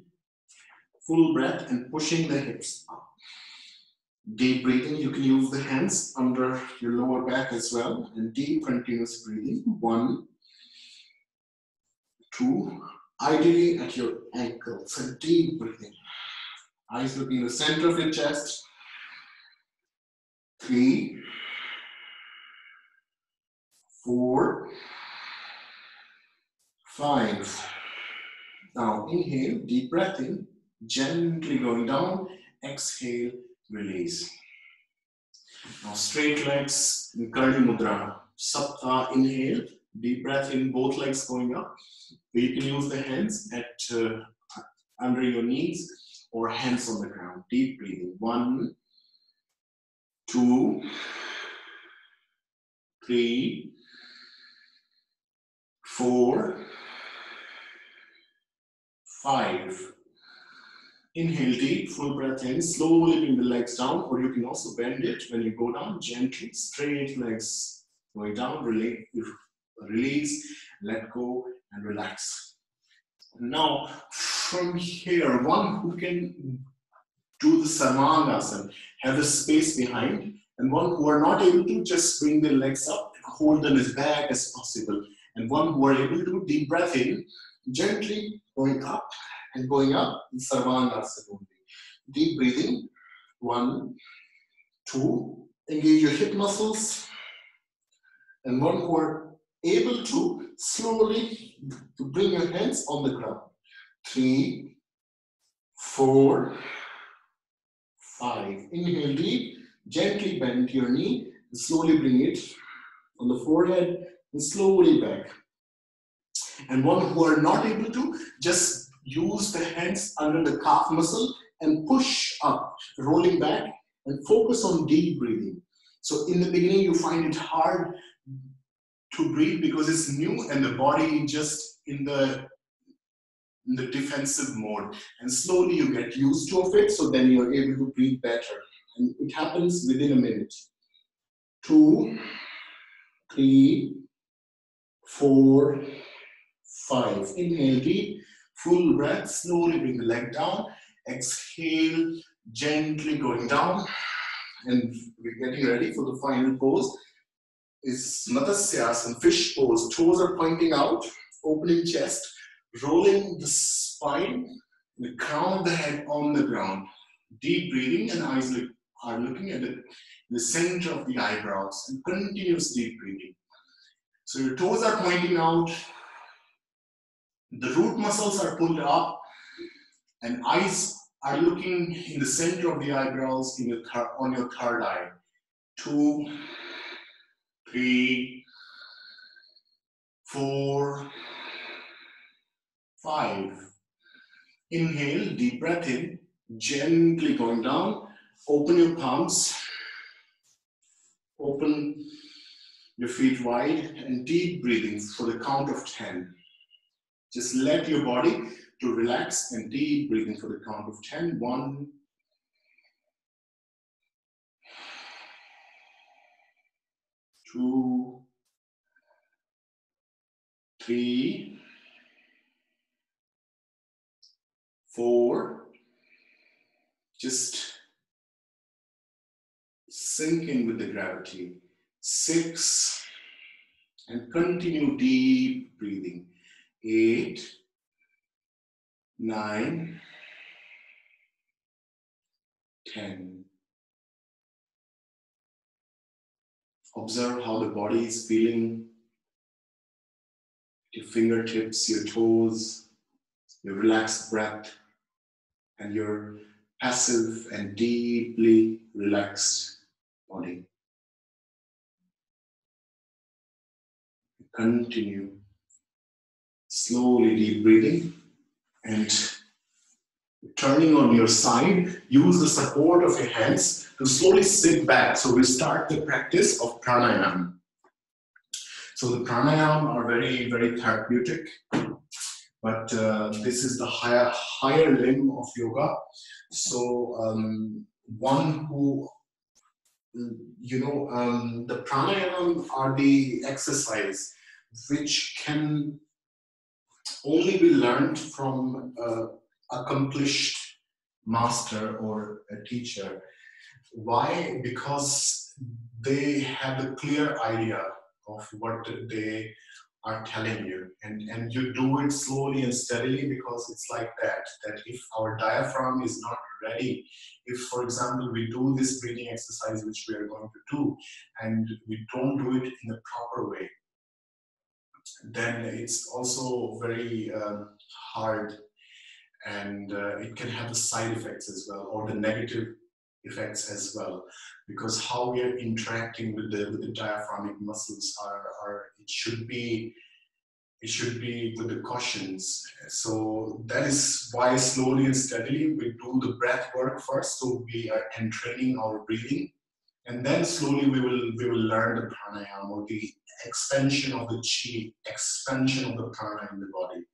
full breath, and pushing the hips up. Deep breathing, you can use the hands under your lower back as well, and deep continuous breathing. 1, 2, ideally at your ankles, and deep breathing. Eyes looking in the center of your chest. 3, 4, 5. Now inhale, deep breath in, gently going down, exhale, release. Now straight legs in Karni Mudra. Sapta, inhale, deep breath in, both legs going up. You can use the hands at under your knees or hands on the ground. Deep breathing. 1, 2, 3, 4, 5. Inhale deep, full breath in, slowly bring the legs down, or you can also bend it when you go down gently. Straight legs going down, release, let go, and relax. Now, from here, one who can do the Sarvangasana, have the space behind, and one who are not able to, just bring the legs up, hold them as back as possible. And one who are able to, deep breath in, gently going up and going up in Sarvangasana only. Deep breathing. 1, 2. Engage your hip muscles. And one who are able to, slowly to bring your hands on the ground. 3, 4, 5. Inhale deep, gently bend your knee, and slowly bring it on the forehead and slowly back. And one who are not able to, just use the hands under the calf muscle and push up, rolling back, and focus on deep breathing. So in the beginning, you find it hard to breathe because it's new and the body just in the defensive mode. And slowly you get used to it, so then you're able to breathe better. And it happens within a minute. 2, 3, 4, 5. Inhale deep, full breath, slowly bring the leg down. Exhale, gently going down. And we're getting ready for the final pose. Is Matsyasan, fish pose. Toes are pointing out, opening chest, rolling the spine, the crown of the head on the ground. Deep breathing, and eyes are looking at the center of the eyebrows, and continuous deep breathing. So your toes are pointing out, the root muscles are pulled up, and eyes are looking in the center of the eyebrows on your third eye. 2, 3, 4, 5. Inhale, deep breath in, gently going down. Open your palms. Open Your feet wide and deep breathing for the count of 10. Just let your body to relax and deep breathing for the count of 10. 1, 2, 3, 4. Just sink in with the gravity. 6, and continue deep breathing. 8, 9, 10. Observe how the body is feeling. Your fingertips, your toes, your relaxed breath, and your passive and deeply relaxed body. Continue slowly deep breathing and turning on your side. Use the support of your hands to slowly sit back. So we start the practice of pranayama. So the pranayama are very, very therapeutic, but this is the higher limb of yoga. So one who, the pranayama are the exercise which can only be learned from accomplished master or a teacher. Why? Because they have a clear idea of what they are telling you, and you do it slowly and steadily, because it's like that if our diaphragm is not ready, if for example we do this breathing exercise which we are going to do and we don't do it in a proper way, then it's also very hard, and it can have the side effects as well, or the negative effects as well, because how we are interacting with the diaphragmatic muscles it should be with the cautions. So that is why slowly and steadily we do the breath work first, so we are entraining our breathing, and then slowly we will learn the pranayama, or the expansion of the chi, expansion of the prana in the body.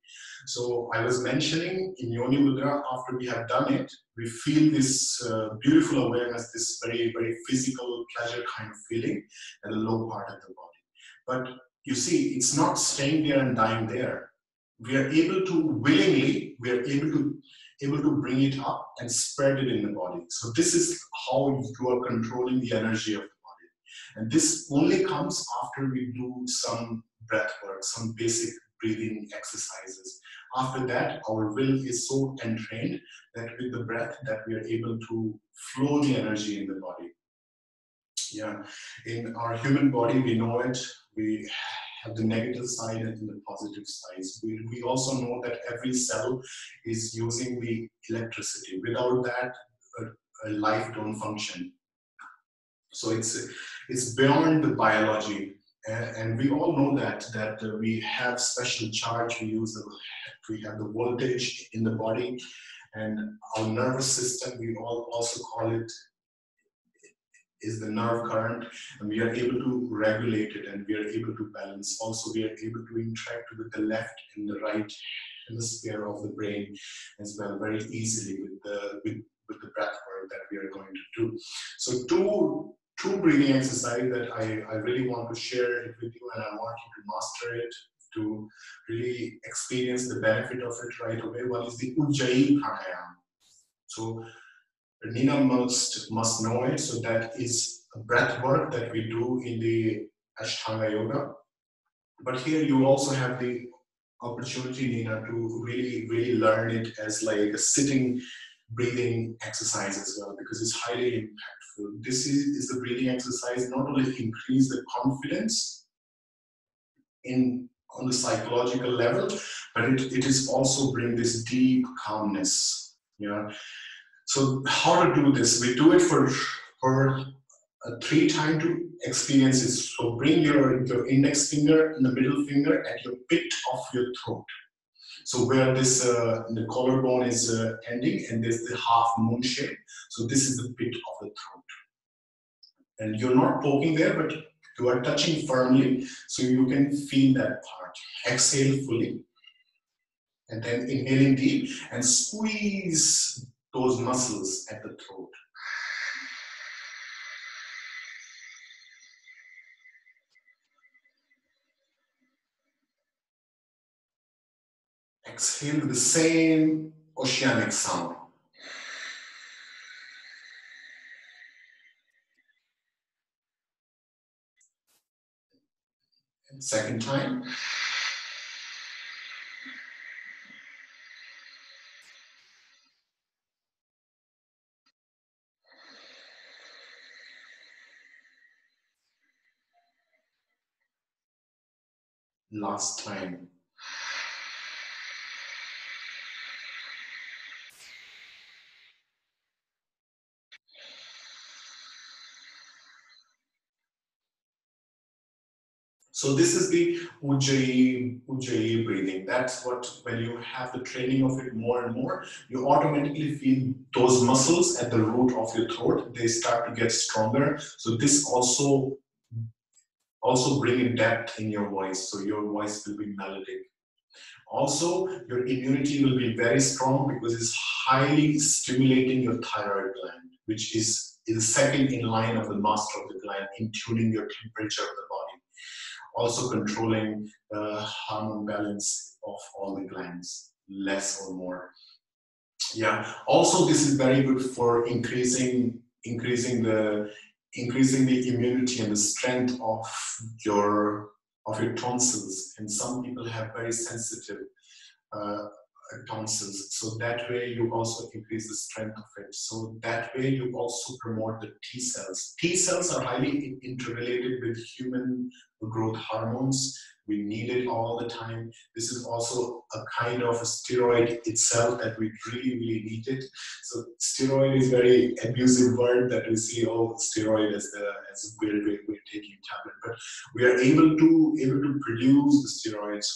So I was mentioning in Yoni Mudra, after we have done it, we feel this beautiful awareness, this very, very physical pleasure kind of feeling at the low part of the body. But you see, it's not staying there and dying there. We are able to willingly, we are able to bring it up and spread it in the body. So this is how you are controlling the energy of the body. And this only comes after we do some breath work, some basic breathing exercises. After that, our will is so entrained that with the breath that we are able to flow the energy in the body. Yeah, in our human body, we know it. We have the negative side and the positive sides. We also know that every cell is using the electricity. Without that, a life don't function. So it's beyond the biology. And we all know that we have special charge. We have the voltage in the body, and our nervous system, we all also call it, is the nerve current, and we are able to regulate it, and we are able to balance. Also, we are able to interact with the left and the right hemisphere of the brain as well, very easily with the breath work that we are going to do. So two breathing exercise that I really want to share it with you, and I want you to master it, to really experience the benefit of it right away. One is the Ujjayi Pranayama. So Nina must know it. So that is a breath work that we do in the Ashtanga Yoga. But here you also have the opportunity, Nina, to really learn it as like a sitting breathing exercise as well, because it's highly impactful. This is the breathing exercise not only increase the confidence on the psychological level, but it is also bring this deep calmness. Yeah. So how to do this? We do it for 3 times to experiences. So bring your index finger and the middle finger at your pit of your throat. So where this the collarbone is ending, and there's the half moon shape. So this is the pit of the throat. And you're not poking there, but You are touching firmly, so you can feel that part. Exhale fully. And then inhaling deep and squeeze those muscles at the throat. Exhale with the same oceanic sound. And second time. Last time. So this is the Ujjayi breathing. That's what, when you have the training of it more and more, you automatically feel those muscles at the root of your throat, they start to get stronger. So this also bring a depth in your voice, so your voice will be melodic. Also, your immunity will be very strong because it's highly stimulating your thyroid gland, which is second in line of the master of the gland in tuning your temperature of the body. Also controlling the hormone balance of all the glands, less or more. Yeah. Also, this is very good for increasing the immunity and the strength of your tonsils. And some people have very sensitive tonsils. So that way you also increase the strength of it. So that way you also promote the T cells. T cells are highly interrelated with human growth hormones. We need it all the time. This is also a kind of a steroid itself that we really, really need it. So steroid is a very abusive word that we see, oh, steroid as we're taking tablet. But we are able to produce the steroids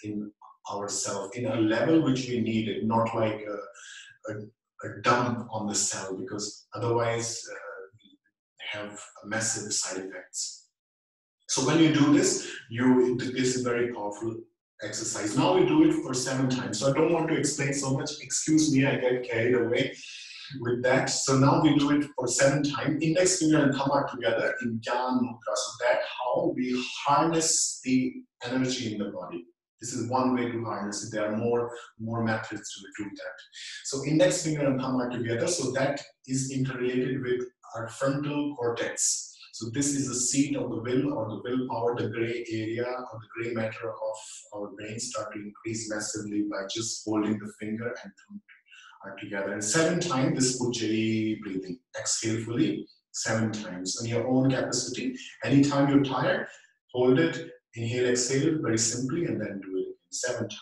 in ourselves in a level which we need it, not like a dump on the cell, because otherwise have massive side effects. So when you do this, this is very powerful exercise. Now we do it for 7 times. So I don't want to explain so much. Excuse me, I get carried away with that. So now we do it for 7 times. Index finger and thumb are together in Jnana Mudra. So that's how we harness the energy in the body. This is one way to harness it. There are more methods to do that. So index finger and thumb are together. So that is interrelated with our frontal cortex. So this is the seat of the will or the willpower, the gray area or the gray matter of our brain start to increase massively by just holding the finger and thumb are together. And 7 times this Ujjayi breathing. Exhale fully 7 times on your own capacity. Anytime you're tired, hold it, inhale, exhale very simply, and then do it again 7 times.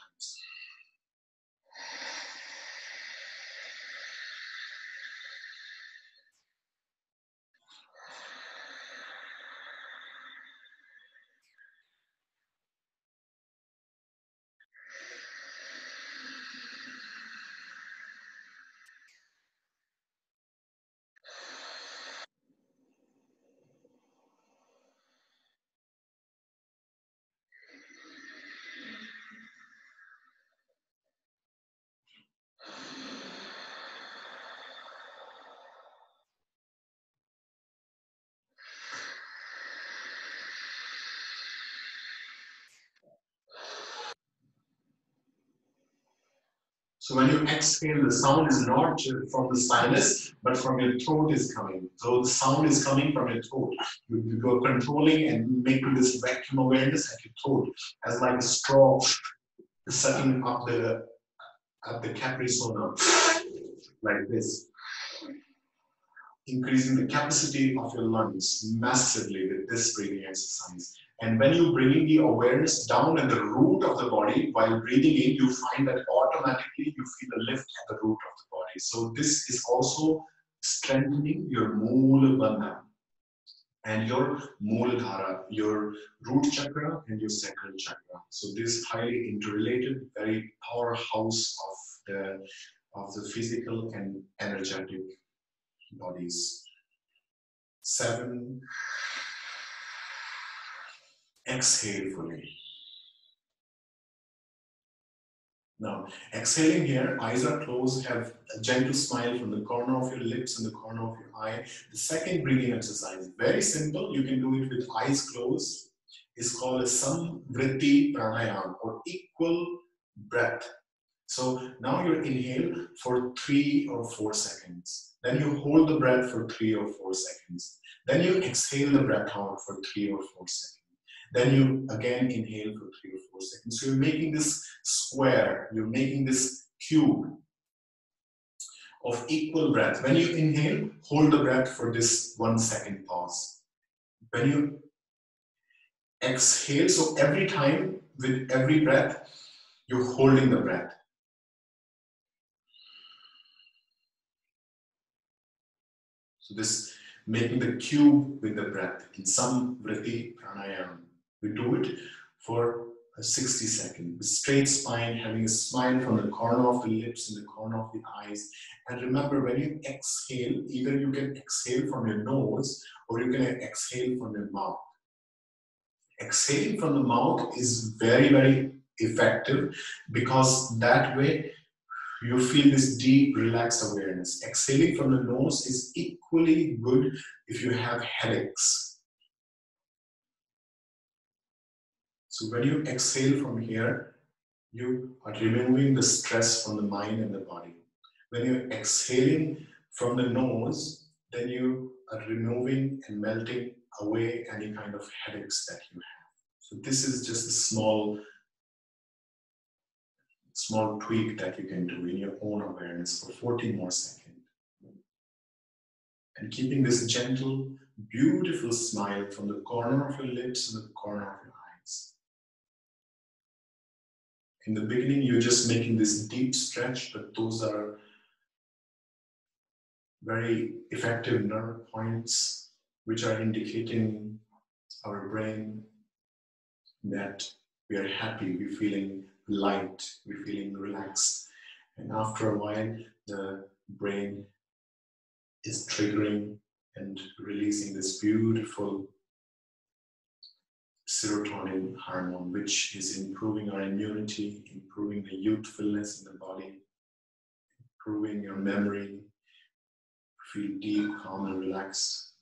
So when you exhale, the sound is not from the sinus, but from your throat is coming. So the sound is coming from your throat. You go controlling and making this vacuum awareness at your throat as like a straw sucking up the Capri Sonora, like this. Increasing the capacity of your lungs massively with this breathing exercise. And when you bring the awareness down at the root of the body, while breathing in, you find that automatically you feel a lift at the root of the body. So this is also strengthening your Mula Bandha and your Muladhara, your root chakra and your sacral chakra. So this is highly interrelated, very powerhouse of the physical and energetic bodies. 7, Exhale fully. Now, exhaling here, eyes are closed, have a gentle smile from the corner of your lips and the corner of your eye. The second breathing exercise, very simple, you can do it with eyes closed, is called a Samvriti Pranayama, or equal breath. So now you inhale for 3 or 4 seconds. Then you hold the breath for 3 or 4 seconds. Then you exhale the breath out for 3 or 4 seconds. Then you again inhale for 3 or 4 seconds. So you're making this square, you're making this cube of equal breath. When you inhale, hold the breath for this 1 second pause. When you exhale, so every time with every breath, you're holding the breath. So this making the cube with the breath in Samvriti Pranayama. We do it for 60 seconds. With straight spine, having a smile from the corner of the lips and the corner of the eyes. And remember, when you exhale, either you can exhale from your nose or you can exhale from your mouth. Exhaling from the mouth is very, very effective because that way you feel this deep, relaxed awareness. Exhaling from the nose is equally good if you have headaches. So when you exhale from here, you are removing the stress from the mind and the body. When you're exhaling from the nose, then you are removing and melting away any kind of headaches that you have. So this is just a small tweak that you can do in your own awareness for 40 more seconds. And keeping this gentle, beautiful smile from the corner of your lips and the corner of your eyes. In the beginning, you're just making this deep stretch, but those are very effective nerve points which are indicating our brain that we are happy, we're feeling light, we're feeling relaxed. And after a while, the brain is triggering and releasing this beautiful serotonin hormone, which is improving our immunity, improving the youthfulness in the body, improving your memory, feel deep, calm, and relaxed.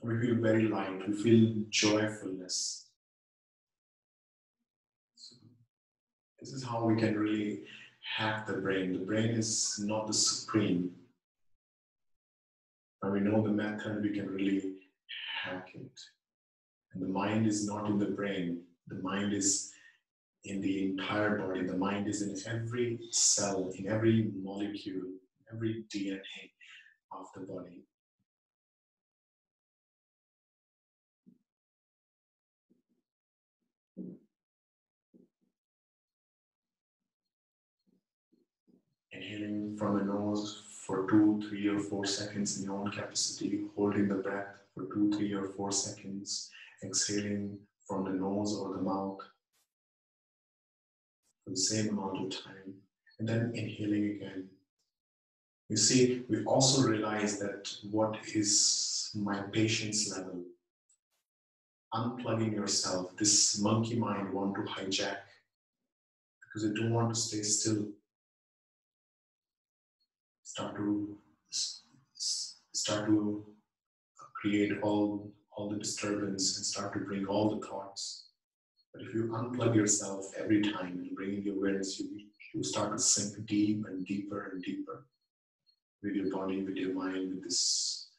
We feel very light, we feel joyfulness. So this is how we can really hack the brain. The brain is not the supreme. When we know the method, we can really hack it. And the mind is not in the brain. The mind is in the entire body. The mind is in every cell, in every molecule, every DNA of the body. Inhaling from the nose for 2, 3, or 4 seconds in your own capacity, holding the breath for 2, 3, or 4 seconds, exhaling from the nose or the mouth for the same amount of time, and then inhaling again. You see, we also realize that what is my patience level? Unplugging yourself, this monkey mind want to hijack because they don't want to stay still. Start to create all the disturbance and start to bring all the thoughts. But if you unplug yourself every time and bring in the awareness, you start to sink deep and deeper and deeper with your body, with your mind, with this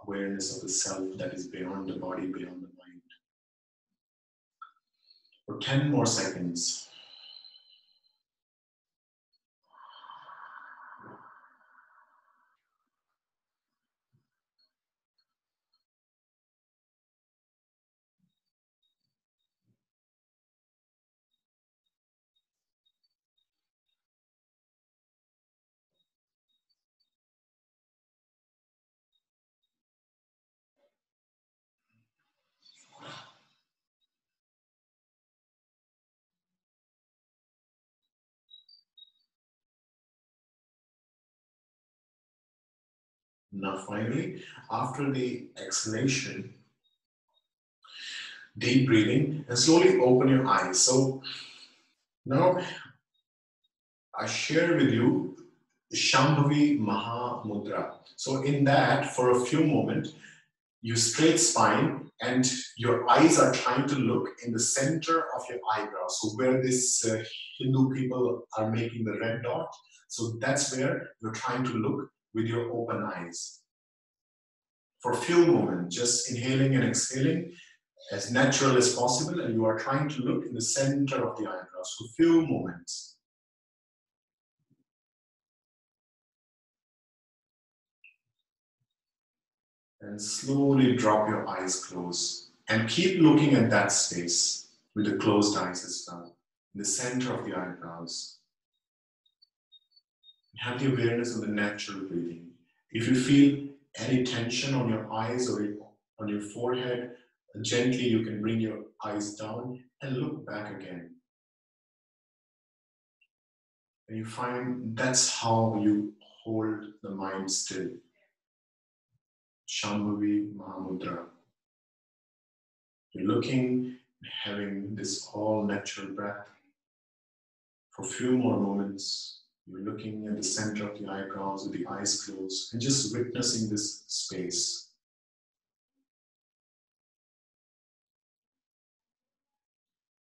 awareness of the self that is beyond the body, beyond the mind. For 10 more seconds. Now finally, after the exhalation, Deep breathing and slowly open your eyes. So now I share with you Shambhavi Maha Mudra. So in that, for a few moments, you straight spine and your eyes are trying to look in the center of your eyebrow. So where this Hindu people are making the red dot, so that's where you're trying to look with your open eyes. For a few moments, just inhaling and exhaling as natural as possible, and you are trying to look in the center of the eyebrows for a few moments. And slowly drop your eyes closed and keep looking at that space with the closed eyes as well, in the center of the eyebrows. Have the awareness of the natural breathing. If you feel any tension on your eyes or on your forehead, gently you can bring your eyes down and look back again. And you find that's how you hold the mind still. Shambhavi Mahamudra. You're looking, having this all natural breath. For a few more moments, you're looking at the center of the eyebrows with the eyes closed and just witnessing this space.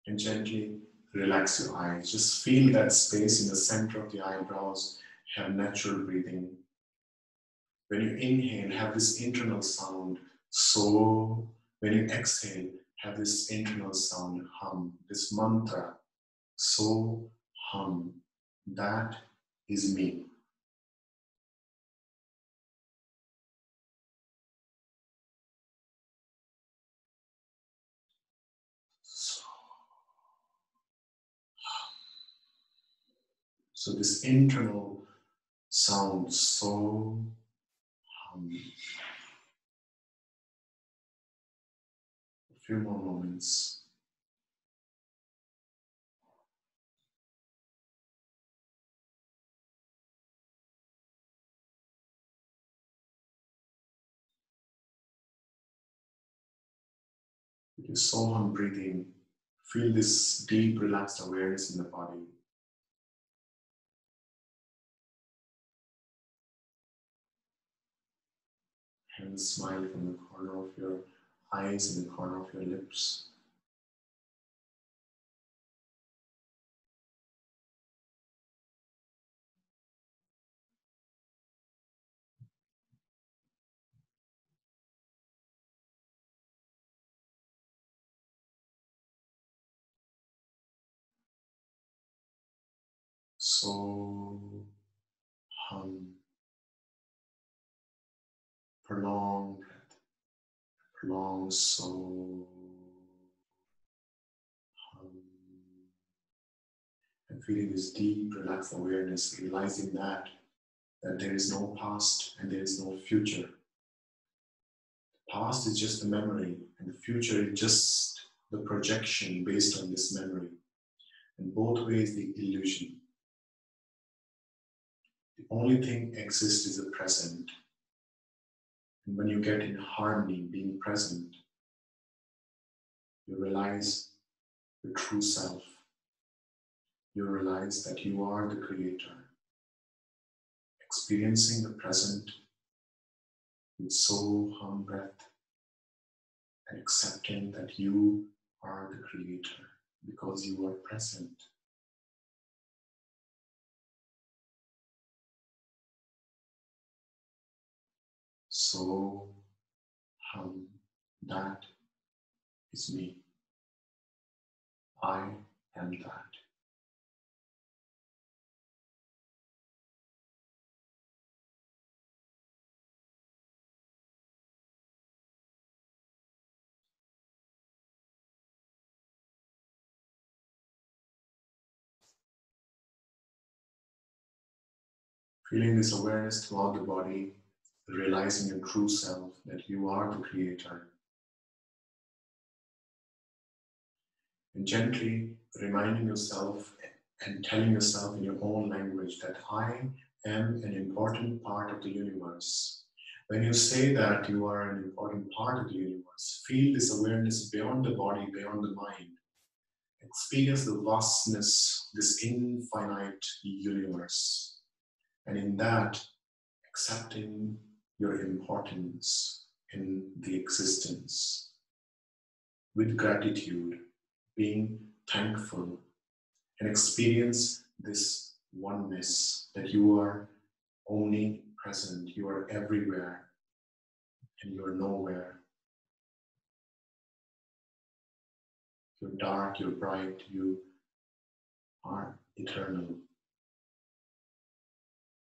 And gently relax your eyes. Just feel that space in the center of the eyebrows. Have natural breathing. When you inhale, have this internal sound, so. When you exhale, have this internal sound, hum, this mantra, so, hum, that is me. So this internal sound, so, hum. A few more moments. With your Soham breathing, feel this deep, relaxed awareness in the body. And a smile from the corner of your eyes and the corner of your lips. So, hum. Prolong breath. Prolong, so, hum. And feeling this deep, relaxed awareness, realizing that there is no past and there is no future. Past is just a memory, and the future is just the projection based on this memory. And both ways, the illusion. The only thing exists is the present. And when you get in harmony, being present, you realize the true self. You realize that you are the creator, experiencing the present with soul, hum, breath, and accepting that you are the creator because you are present. So, hum, that is me. I am that. Feeling this awareness throughout the body, realizing your true self, that you are the creator. And gently reminding yourself and telling yourself in your own language that I am an important part of the universe. When you say that you are an important part of the universe, feel this awareness beyond the body, beyond the mind. Experience the vastness, this infinite universe. And in that, accepting your importance in the existence with gratitude, being thankful, and experience this oneness that you are omnipresent, you are everywhere, and you are nowhere. You're dark, you're bright, you are eternal.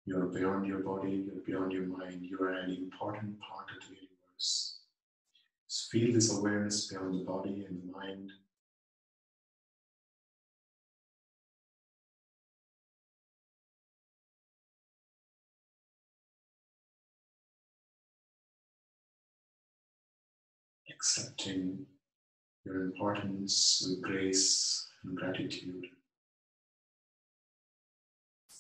You're beyond your body, you're beyond your mind, you are an important part of the universe. Just feel this awareness beyond the body and the mind. Accepting your importance with grace and gratitude.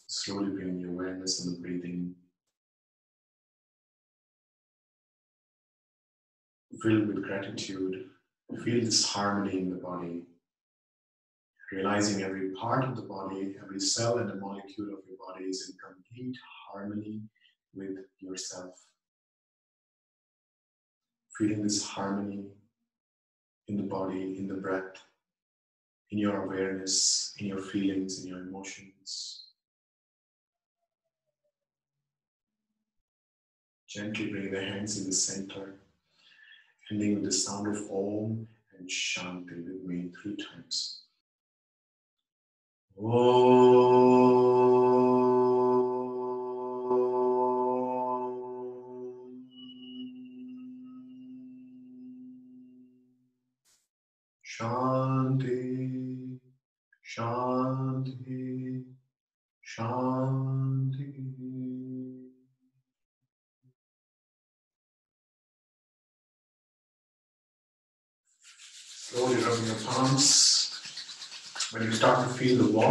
Slowly bring your awareness on the breathing. Filled with gratitude, feel this harmony in the body. Realizing every part of the body, every cell and a molecule of your body is in complete harmony with yourself. Feeling this harmony in the body, in the breath, in your awareness, in your feelings, in your emotions. Gently bring the hands in the center, ending with the sound of Om and Shanti with me 3 times. Shanti, Shanti, Shanti. Slowly rubbing your palms. When you start to feel the warmth,